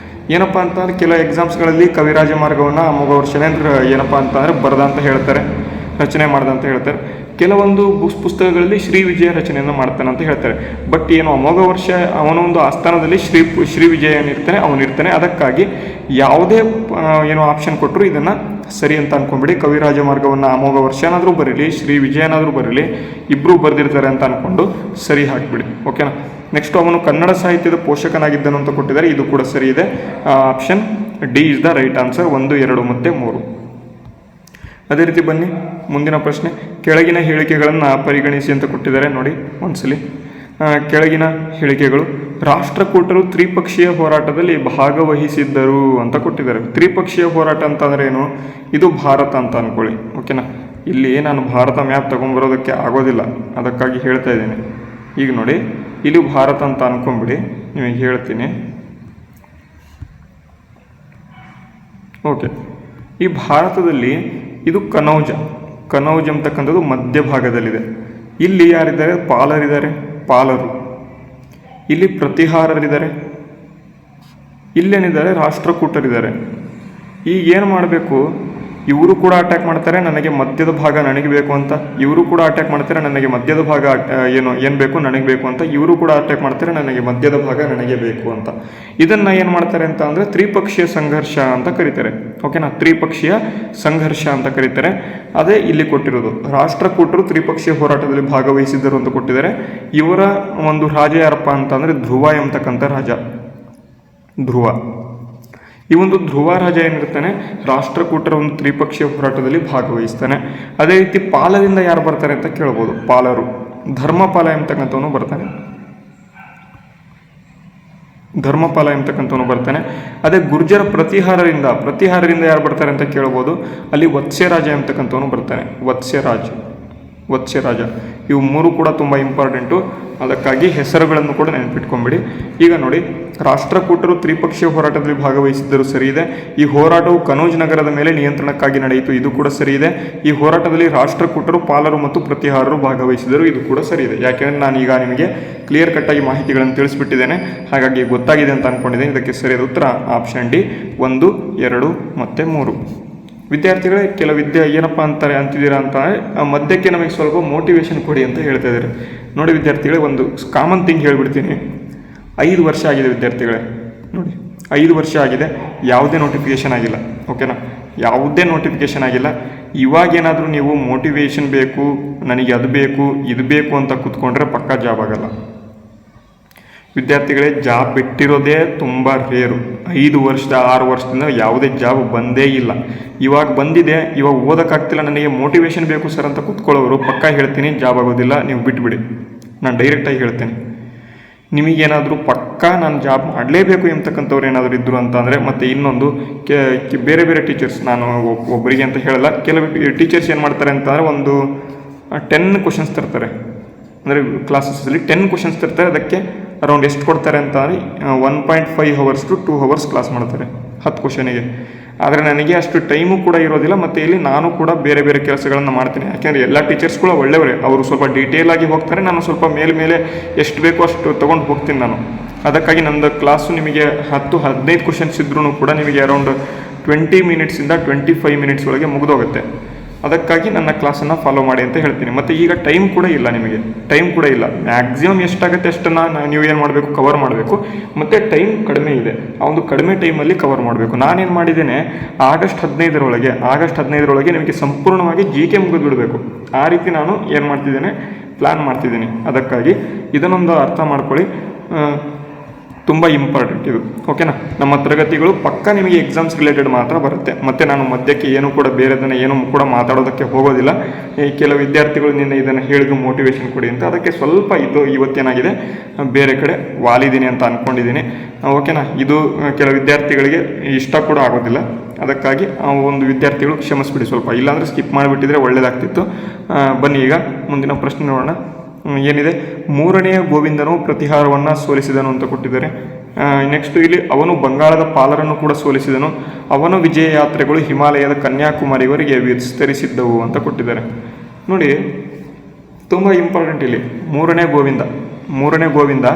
ಏನಪ್ಪ ಅಂತಂದರೆ ಕೆಲ ಎಕ್ಸಾಮ್ಸ್ಗಳಲ್ಲಿ ಕವಿರಾಜ ಮಾರ್ಗವನ್ನು ಅಮೋಘ ವರ್ಷನೇ ಏನಪ್ಪ ಅಂತಂದರೆ ಬರೆದ ಅಂತ ಹೇಳ್ತಾರೆ, ರಚನೆ ಮಾಡ್ದ ಅಂತ ಹೇಳ್ತಾರೆ. ಕೆಲವೊಂದು ಪುಸ್ತಕಗಳಲ್ಲಿ ಶ್ರೀ ವಿಜಯ ರಚನೆಯನ್ನು ಮಾಡ್ತಾನೆ ಅಂತ ಹೇಳ್ತಾರೆ. ಬಟ್ ಏನು ಅಮೋಘ ವರ್ಷ ಅವನೊಂದು ಆಸ್ಥಾನದಲ್ಲಿ ಶ್ರೀ ವಿಜಯ ಏನಿರ್ತಾನೆ ಅವನಿರ್ತಾನೆ. ಅದಕ್ಕಾಗಿ ಯಾವುದೇ ಏನೋ ಆಪ್ಷನ್ ಕೊಟ್ಟರು ಇದನ್ನು ಸರಿ ಅಂತ ಅಂದ್ಕೊಂಬಿಡಿ. ಕವಿರಾಜ ಮಾರ್ಗವನ್ನು ಅಮೋಘ ವರ್ಷ ಏನಾದರೂ ಬರೀಲಿ, ಶ್ರೀ ವಿಜಯನಾದರೂ ಬರೀಲಿ, ಇಬ್ಬರು ಬರೆದಿರ್ತಾರೆ ಅಂತ ಅಂದ್ಕೊಂಡು ಸರಿ ಹಾಕಿಬಿಡಿ. ಓಕೆನಾ. ನೆಕ್ಸ್ಟ್, ಅವನು ಕನ್ನಡ ಸಾಹಿತ್ಯದ ಪೋಷಕನಾಗಿದ್ದನು ಅಂತ ಕೊಟ್ಟಿದ್ದಾರೆ. ಇದು ಕೂಡ ಸರಿ ಇದೆ. Option D is the right answer. 1, 2 ಮತ್ತು 3. ಅದೇ ರೀತಿ ಬನ್ನಿ ಮುಂದಿನ ಪ್ರಶ್ನೆ. ಕೆಳಗಿನ ಹೇಳಿಕೆಗಳನ್ನು ಪರಿಗಣಿಸಿ ಅಂತ ಕೊಟ್ಟಿದ್ದಾರೆ ನೋಡಿ ಒಂದ್ಸಲಿ. ಕೆಳಗಿನ ಹೇಳಿಕೆಗಳು: ರಾಷ್ಟ್ರಕೂಟರು ತ್ರಿಪಕ್ಷೀಯ ಹೋರಾಟದಲ್ಲಿ ಭಾಗವಹಿಸಿದ್ದರು ಅಂತ ಕೊಟ್ಟಿದ್ದಾರೆ. ತ್ರಿಪಕ್ಷೀಯ ಹೋರಾಟ ಅಂತಂದರೆ ಏನು? ಇದು ಭಾರತ ಅಂತ ಅಂದ್ಕೊಳ್ಳಿ. ಓಕೆನಾ. ಇಲ್ಲಿ ನಾನು ಭಾರತ ಮ್ಯಾಪ್ ತೊಗೊಂಬರೋದಕ್ಕೆ ಆಗೋದಿಲ್ಲ, ಅದಕ್ಕಾಗಿ ಹೇಳ್ತಾ ಇದ್ದೀನಿ. ಈಗ ನೋಡಿ, ಇಲ್ಲಿ ಭಾರತ ಅಂತ ಅಂದ್ಕೊಂಬಿಡಿ, ನಿಮಗೆ ಹೇಳ್ತೀನಿ. ಓಕೆ, ಈ ಭಾರತದಲ್ಲಿ ಇದು ಕನೌಜ್ ಅಂತಕ್ಕಂಥದ್ದು ಮಧ್ಯಭಾಗದಲ್ಲಿದೆ. ಇಲ್ಲಿ ಯಾರಿದ್ದಾರೆ? ಪಾಲರು. ಇಲ್ಲಿ ಪ್ರತಿಹಾರರಿದ್ದಾರೆ. ಇಲ್ಲೇನಿದ್ದಾರೆ? ರಾಷ್ಟ್ರಕೂಟರಿದ್ದಾರೆ. ಈಗ ಏನು ಮಾಡಬೇಕು? ಇವರು ಕೂಡ ಅಟ್ಯಾಕ್ ಮಾಡ್ತಾರೆ, ನನಗೆ ಮಧ್ಯದ ಭಾಗ ನನಗೆ ಬೇಕು ಅಂತ. ಇವರು ಕೂಡ ಅಟ್ಯಾಕ್ ಮಾಡ್ತಾರೆ, ನನಗೆ ಮಧ್ಯದ ಭಾಗ ಏನು ಬೇಕು ನನಗೆ ಬೇಕು ಅಂತ. ಇವರು ಕೂಡ ಅಟ್ಯಾಕ್ ಮಾಡ್ತಾರೆ, ನನಗೆ ಮಧ್ಯದ ಭಾಗ ನನಗೆ ಬೇಕು ಅಂತ. ಇದನ್ನು ಏನು ಮಾಡ್ತಾರೆ ಅಂತ ಅಂದರೆ ತ್ರಿಪಕ್ಷೀಯ ಸಂಘರ್ಷ ಅಂತ ಕರೀತಾರೆ. ಓಕೆನಾ. ತ್ರಿಪಕ್ಷೀಯ ಸಂಘರ್ಷ ಅಂತ ಕರೀತಾರೆ. ಅದೇ ಇಲ್ಲಿ ಕೊಟ್ಟಿರೋದು. ರಾಷ್ಟ್ರಕೂಟರು ತ್ರಿಪಕ್ಷೀಯ ಹೋರಾಟದಲ್ಲಿ ಭಾಗವಹಿಸಿದ್ದರು ಅಂತ ಕೊಟ್ಟಿದ್ದಾರೆ. ಇವರ ಒಂದು ರಾಜ ಯಾರಪ್ಪ ಅಂತಂದರೆ ಧ್ರುವ ಎಂಬತಕ್ಕಂಥ ರಾಜ. ಧ್ರುವ ಈ ಒಂದು ಧ್ರುವ ರಾಜ ಏನಿರ್ತಾನೆ ರಾಷ್ಟ್ರಕೂಟರ ಒಂದು ತ್ರಿಪಕ್ಷೀಯ ಹೋರಾಟದಲ್ಲಿ ಭಾಗವಹಿಸ್ತಾನೆ. ಅದೇ ರೀತಿ ಪಾಲದಿಂದ ಯಾರು ಬರ್ತಾರೆ ಅಂತ ಕೇಳ್ಬೋದು. ಪಾಲರು ಧರ್ಮಪಾಲ ಎಂಬತಕ್ಕಂಥವನು ಬರ್ತಾನೆ. ಅದೇ ಗುರ್ಜರ ಪ್ರತಿಹಾರರಿಂದ ಯಾರು ಬರ್ತಾರೆ ಅಂತ ಕೇಳ್ಬೋದು. ಅಲ್ಲಿ ವತ್ಸ್ಯರಾಜ ಎಂಬತಕ್ಕಂಥವನು ಬರ್ತಾನೆ. ವತ್ಸ್ಯರಾಜ ಇವು ಮೂರು ಕೂಡ ತುಂಬ ಇಂಪಾರ್ಟೆಂಟು. ಅದಕ್ಕಾಗಿ ಹೆಸರುಗಳನ್ನು ಕೂಡ ನೆನಪಿಟ್ಕೊಂಬಿಡಿ. ಈಗ ನೋಡಿ, ರಾಷ್ಟ್ರಕೂಟರು ತ್ರಿಪಕ್ಷೀಯ ಹೋರಾಟದಲ್ಲಿ ಭಾಗವಹಿಸಿದ್ದರು ಸರಿ ಇದೆ. ಈ ಹೋರಾಟವು ಕನೌಜ್ ನಗರದ ಮೇಲೆ ನಿಯಂತ್ರಣಕ್ಕಾಗಿ ನಡೆಯಿತು, ಇದು ಕೂಡ ಸರಿ ಇದೆ. ಈ ಹೋರಾಟದಲ್ಲಿ ರಾಷ್ಟ್ರಕೂಟರು, ಪಾಲರು ಮತ್ತು ಪ್ರತಿಹಾರರು ಭಾಗವಹಿಸಿದರು, ಇದು ಕೂಡ ಸರಿ ಇದೆ. ಯಾಕೆಂದರೆ ನಾನೀಗ ನಿಮಗೆ ಕ್ಲಿಯರ್ ಕಟ್ಟಾಗಿ ಮಾಹಿತಿಗಳನ್ನು ತಿಳಿಸ್ಬಿಟ್ಟಿದ್ದೇನೆ, ಹಾಗಾಗಿ ಗೊತ್ತಾಗಿದೆ ಅಂತ ಅಂದ್ಕೊಂಡಿದ್ದೇನೆ. ಇದಕ್ಕೆ ಸರಿಯಾದ ಉತ್ತರ ಆಪ್ಷನ್ ಡಿ 1, 2 ಮತ್ತು 3. ವಿದ್ಯಾರ್ಥಿಗಳೇ, ಕೆಲವು ಏನಪ್ಪ ಅಂತಿದ್ದೀರಾ ಅಂತ ಮಧ್ಯಕ್ಕೆ ನಮಗೆ ಸ್ವಲ್ಪ ಮೋಟಿವೇಶನ್ ಕೊಡಿ ಅಂತ ಹೇಳ್ತಾ ಇದ್ದಾರೆ. ನೋಡಿ ವಿದ್ಯಾರ್ಥಿಗಳೇ, ಒಂದು ಕಾಮನ್ ಥಿಂಗ್ ಹೇಳಿಬಿಡ್ತೀನಿ. 5 ವರ್ಷ ಆಗಿದೆ ವಿದ್ಯಾರ್ಥಿಗಳೇ. ನೋಡಿ, 5 ವರ್ಷ ಆಗಿದೆ, ಯಾವುದೇ ನೋಟಿಫಿಕೇಷನ್ ಆಗಿಲ್ಲ. ಓಕೆನಾ, ಯಾವುದೇ ನೋಟಿಫಿಕೇಷನ್ ಆಗಿಲ್ಲ. ಇವಾಗೇನಾದರೂ ನೀವು ಮೋಟಿವೇಶನ್ ಬೇಕು, ನನಗೆ ಅದು ಬೇಕು ಇದು ಬೇಕು ಅಂತ ಕೂತ್ಕೊಂಡ್ರೆ ಪಕ್ಕಾ ಜಾಬ್ ಆಗಲ್ಲ ವಿದ್ಯಾರ್ಥಿಗಳೇ. ಜಾಬ್ ಬಿಟ್ಟಿರೋದೇ ತುಂಬ ರೇರು. 5 ವರ್ಷದ 6 ವರ್ಷದಿಂದ ಯಾವುದೇ ಜಾಬ್ ಬಂದೇ ಇಲ್ಲ. ಇವಾಗ ಬಂದಿದೆ, ಇವಾಗ ಓದೋಕ್ಕಾಗ್ತಿಲ್ಲ, ನನಗೆ ಮೋಟಿವೇಶನ್ ಬೇಕು ಸರ್ ಅಂತ ಕೂತ್ಕೊಳ್ಳೋರು ಪಕ್ಕಾ ಹೇಳ್ತೀನಿ ಜಾಬ್ ಆಗೋದಿಲ್ಲ, ನೀವು ಬಿಟ್ಬಿಡಿ. ನಾನು ಡೈರೆಕ್ಟಾಗಿ ಹೇಳ್ತೇನೆ. ನಿಮಗೇನಾದರೂ ಪಕ್ಕಾ ನಾನು ಜಾಬ್ ಮಾಡಲೇಬೇಕು ಎಂಬತಕ್ಕಂಥವ್ರು ಏನಾದರೂ ಇದ್ದರು ಅಂತಂದರೆ, ಮತ್ತು ಇನ್ನೊಂದು ಬೇರೆ ಬೇರೆ ಟೀಚರ್ಸ್, ನಾನು ಒಬ್ಬರಿಗೆ ಅಂತ ಹೇಳಲ್ಲ, ಕೆಲವು ಟೀಚರ್ಸ್ ಏನು ಮಾಡ್ತಾರೆ ಅಂತಂದರೆ ಒಂದು 10 ಕ್ವಶನ್ಸ್ ತರ್ತಾರೆ. ಅಂದರೆ ಕ್ಲಾಸಸ್ಸಲ್ಲಿ 10 ಕ್ವಶನ್ಸ್ ತರ್ತಾರೆ. ಅದಕ್ಕೆ ಅರೌಂಡ್ ಎಷ್ಟು ಕೊಡ್ತಾರೆ ಅಂತಂದರೆ 1.5 hours to 2 hours ಕ್ಲಾಸ್ ಮಾಡ್ತಾರೆ 10 ಕ್ವಶನಿಗೆ. ಆದರೆ ನನಗೆ ಅಷ್ಟು ಟೈಮು ಕೂಡ ಇರೋದಿಲ್ಲ, ಮತ್ತು ಇಲ್ಲಿ ನಾನು ಕೂಡ ಬೇರೆ ಬೇರೆ ಕೆಲಸಗಳನ್ನು ಮಾಡ್ತೀನಿ. ಯಾಕೆಂದರೆ ಎಲ್ಲ ಟೀಚರ್ಸ್ ಕೂಡ ಒಳ್ಳೆಯವರೇ, ಅವರು ಸ್ವಲ್ಪ ಡೀಟೇಲ್ ಆಗಿ ಹೋಗ್ತಾರೆ, ನಾನು ಸ್ವಲ್ಪ ಮೇಲೆ ಎಷ್ಟು ಬೇಕೋ ಅಷ್ಟು ತೊಗೊಂಡು ಹೋಗ್ತೀನಿ ನಾನು. ಅದಕ್ಕಾಗಿ ನಮ್ಮದು ಕ್ಲಾಸು ನಿಮಗೆ 10-15 ಕ್ವಶನ್ಸ್ ಇದ್ರೂ ಕೂಡ ನಿಮಗೆ ಅರೌಂಡ್ 20 ಮಿನಿಟ್ಸಿಂದ 25 ಮಿನಿಟ್ಸ್ ಒಳಗೆ ಮುಗಿದೋಗುತ್ತೆ. ಅದಕ್ಕಾಗಿ ನನ್ನ ಕ್ಲಾಸನ್ನು ಫಾಲೋ ಮಾಡಿ ಅಂತ ಹೇಳ್ತೀನಿ. ಮತ್ತು ಈಗ ಟೈಮ್ ಕೂಡ ಇಲ್ಲ, ನಿಮಗೆ ಟೈಮ್ ಕೂಡ ಇಲ್ಲ. ಮ್ಯಾಕ್ಸಿಮಮ್ ಎಷ್ಟಾಗುತ್ತೆ ಅಷ್ಟನ್ನು ನೀವು ಏನು ಮಾಡಬೇಕು, ಕವರ್ ಮಾಡಬೇಕು. ಮತ್ತು ಟೈಮ್ ಕಡಿಮೆ ಇದೆ, ಆ ಒಂದು ಕಡಿಮೆ ಟೈಮಲ್ಲಿ ಕವರ್ ಮಾಡಬೇಕು. ನಾನೇನು ಮಾಡಿದ್ದೇನೆ, ಆಗಸ್ಟ್ 15ರೊಳಗೆ ನಿಮಗೆ ಸಂಪೂರ್ಣವಾಗಿ GK ಮುಗಿದ್ಬಿಡಬೇಕು, ಆ ರೀತಿ ನಾನು ಏನು ಮಾಡ್ತಿದ್ದೇನೆ, ಪ್ಲ್ಯಾನ್ ಮಾಡ್ತಿದ್ದೀನಿ. ಅದಕ್ಕಾಗಿ ಇದನ್ನೊಂದು ಅರ್ಥ ಮಾಡ್ಕೊಳ್ಳಿ, ತುಂಬ ಇಂಪಾರ್ಟೆಂಟ್ ಇದು. ಓಕೆನಾ, ನಮ್ಮ ತರಗತಿಗಳು ಪಕ್ಕ ನಿಮಗೆ ಎಕ್ಸಾಮ್ಸ್ ರಿಲೇಟೆಡ್ ಮಾತ್ರ ಬರುತ್ತೆ. ಮತ್ತು ನಾನು ಮಧ್ಯಕ್ಕೆ ಏನು ಕೂಡ ಬೇರೆದನ್ನು ಏನು ಕೂಡ ಮಾತಾಡೋದಕ್ಕೆ ಹೋಗೋದಿಲ್ಲ. ಕೆಲವು ವಿದ್ಯಾರ್ಥಿಗಳು ನಿನ್ನೆ ಇದನ್ನು ಹೇಳಿದ್ರು ಮೋಟಿವೇಶನ್ ಕೊಡಿ ಅಂತ, ಅದಕ್ಕೆ ಸ್ವಲ್ಪ ಇವತ್ತೇನಾಗಿದೆ ಬೇರೆ ಕಡೆ ವಾಲಿದ್ದೀನಿ ಅಂತ ಅಂದ್ಕೊಂಡಿದ್ದೀನಿ. ಓಕೆನಾ, ಇದು ಕೆಲವು ವಿದ್ಯಾರ್ಥಿಗಳಿಗೆ ಇಷ್ಟ ಕೂಡ ಆಗೋದಿಲ್ಲ. ಅದಕ್ಕಾಗಿ ಒಂದು ವಿದ್ಯಾರ್ಥಿಗಳು ಕ್ಷಮಿಸ್ಬಿಡಿ ಸ್ವಲ್ಪ, ಇಲ್ಲಾಂದರೆ ಸ್ಕಿಪ್ ಮಾಡಿಬಿಟ್ಟಿದ್ರೆ ಒಳ್ಳೆಯದಾಗ್ತಿತ್ತು. ಬನ್ನಿ ಈಗ ಮುಂದಿನ ಪ್ರಶ್ನೆ ನೋಡೋಣ. ಏನಿದೆ, 3ನೇ ಗೋವಿಂದನು ಪ್ರತಿಹಾರವನ್ನು ಸೋಲಿಸಿದನು ಅಂತ ಕೊಟ್ಟಿದ್ದಾರೆ. ನೆಕ್ಸ್ಟ್ ಇಲ್ಲಿ ಅವನು ಬಂಗಾಳದ ಪಾಲರನ್ನು ಕೂಡ ಸೋಲಿಸಿದನು. ಅವನ ವಿಜಯ ಯಾತ್ರೆಗಳು ಹಿಮಾಲಯದ ಕನ್ಯಾಕುಮಾರಿವರೆಗೆ ವಿಸ್ತರಿಸಿದ್ದವು ಅಂತ ಕೊಟ್ಟಿದ್ದಾರೆ. ನೋಡಿ, ತುಂಬ ಇಂಪಾರ್ಟೆಂಟ್ ಇಲ್ಲಿ. 3ನೇ ಗೋವಿಂದ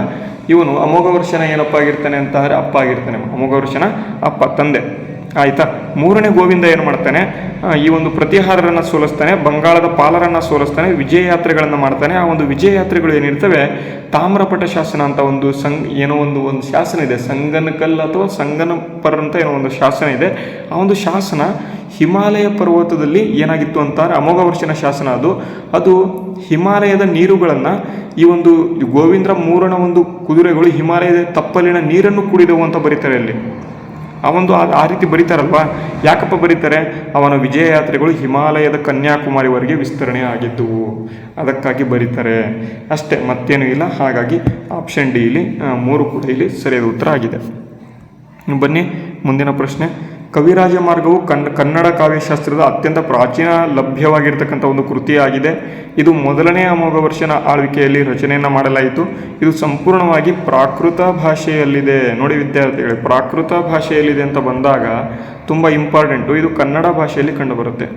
ಇವನು ಅಮೋಘವರ್ಷನ ಏನಪ್ಪ ಆಗಿರ್ತಾನೆ ಅಂತ ಅಂದರೆ ಅಪ್ಪ ಆಗಿರ್ತಾನೆ. ಅಮೋಘವರ್ಷನ ಅಪ್ಪ, ತಂದೆ. ಆಯಿತಾ. 3ನೇ ಗೋವಿಂದ ಏನು ಮಾಡ್ತಾನೆ, ಈ ಒಂದು ಪ್ರತಿಹಾರರನ್ನು ಸೋಲಿಸ್ತಾನೆ, ಬಂಗಾಳದ ಪಾಲರನ್ನು ಸೋಲಿಸ್ತಾನೆ, ವಿಜಯ ಯಾತ್ರೆಗಳನ್ನು ಮಾಡ್ತಾನೆ. ಆ ಒಂದು ವಿಜಯ ಯಾತ್ರೆಗಳು ಏನಿರ್ತವೆ, ತಾಮ್ರಪಟ ಶಾಸನ ಅಂತ ಒಂದು ಒಂದು ಶಾಸನ ಇದೆ, ಸಂಗನಕಲ್ ಅಥವಾ ಸಂಗನಪರ್ ಅಂತ ಏನೋ ಒಂದು ಶಾಸನ ಇದೆ. ಆ ಒಂದು ಶಾಸನ ಹಿಮಾಲಯ ಪರ್ವತದಲ್ಲಿ ಏನಾಗಿತ್ತು ಅಂತಾರೆ, ಅಮೋಘವರ್ಷನ ಶಾಸನ ಅದು ಹಿಮಾಲಯದ ನೀರುಗಳನ್ನು ಈ ಒಂದು ಗೋವಿಂದ್ರ 3ನ ಒಂದು ಕುದುರೆಗಳು ಹಿಮಾಲಯದ ತಪ್ಪಲಿನ ನೀರನ್ನು ಕುಡಿದವು ಅಂತ ಬರೀತಾರೆ ಅಲ್ಲಿ. ಆ ರೀತಿ ಬರೀತಾರಲ್ವಾ, ಯಾಕಪ್ಪ ಬರೀತಾರೆ, ಅವನ ವಿಜಯ ಯಾತ್ರೆಗಳು ಹಿಮಾಲಯದ ಕನ್ಯಾಕುಮಾರಿವರೆಗೆ ವಿಸ್ತರಣೆ ಆಗಿದ್ದವು, ಅದಕ್ಕಾಗಿ ಬರೀತಾರೆ ಅಷ್ಟೇ, ಮತ್ತೇನೂ ಇಲ್ಲ. ಹಾಗಾಗಿ ಆಪ್ಷನ್ ಡಿ ಇಲ್ಲಿ 3 ಕೂಡ ಇಲ್ಲಿ ಸರಿಯಾದ ಉತ್ತರ ಆಗಿದೆ. ಬನ್ನಿ ಮುಂದಿನ ಪ್ರಶ್ನೆ. ಕವಿರಾಜ ಮಾರ್ಗವು ಕನ್ನಡ ಕಾವ್ಯಶಾಸ್ತ್ರದ ಅತ್ಯಂತ ಪ್ರಾಚೀನ ಲಭ್ಯವಾಗಿರ್ತಕ್ಕಂಥ ಒಂದು ಕೃತಿಯಾಗಿದೆ. ಇದು ಮೊದಲನೇ ಅಮೋಘವರ್ಷನ ಆಳ್ವಿಕೆಯಲ್ಲಿ ರಚನೆಯನ್ನು ಮಾಡಲಾಯಿತು. ಇದು ಸಂಪೂರ್ಣವಾಗಿ ಪ್ರಾಕೃತ ಭಾಷೆಯಲ್ಲಿದೆ. ನೋಡಿ ವಿದ್ಯಾರ್ಥಿಗಳೇ, ಪ್ರಾಕೃತ ಭಾಷೆಯಲ್ಲಿದೆ ಅಂತ ಬಂದಾಗ ತುಂಬ ಇಂಪಾರ್ಟೆಂಟು. ಇದು ಕನ್ನಡ ಭಾಷೆಯಲ್ಲಿ ಕಂಡುಬರುತ್ತೆ.